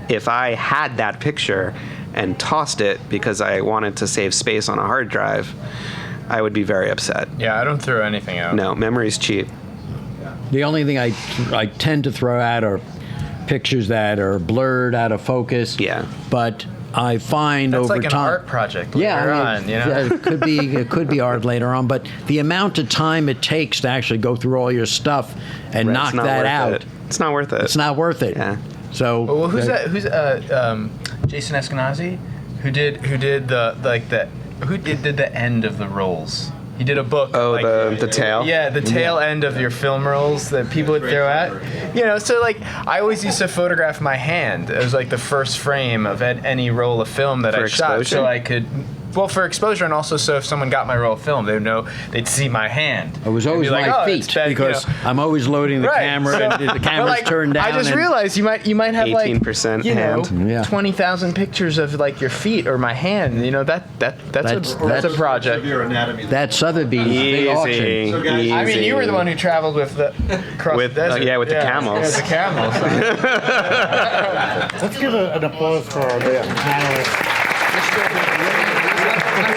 if I had that picture and tossed it because I wanted to save space on a hard drive, I would be very upset. Yeah, I don't throw anything out. No, memory's cheap. The only thing I tend to throw out are pictures that are blurred, out of focus. Yeah. But I find That's over like an time, art project later yeah, on, it could be art later on. But the amount of time it takes to actually go through all your stuff and knock It's not that worth out, it. It's not worth it. it's not worth it. Yeah. So Well, who's that? Who's Jason Eskenazi, who did the end of the rolls? He did a book. Oh, the tail? Yeah, the tail end of your film rolls that people would throw at. So like I always used to photograph my hand. It was like the first frame of any roll of film that For I shot, exposure? so I could. Well, for exposure, and also so if someone got my roll of film, they would know, they'd see my hand. it was always They'd be like, my "Oh, feet it's bad," because I'm always loading the Right, camera so- and the but, camera's like, turned down. I just and- realized you might have like 18% hand. Yeah. 20,000 pictures of like your feet or my hand. That's a project. Severe anatomy. That Sotheby's big auction. Easy. So guys- I mean, you were the one who traveled with the across With- the desert. with the camels. Yeah, the camels. Let's give an applause for our panelists.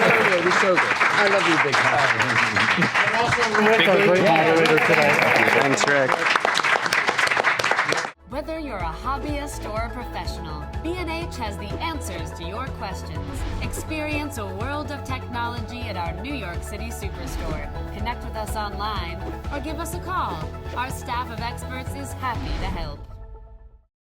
I love you, big guy. And also Rick, our great moderator today. Thanks, Rick. Whether you're a hobbyist or a professional, B&H has the answers to your questions. Experience a world of technology at our New York City Superstore. Connect with us online or give us a call. Our staff of experts is happy to help.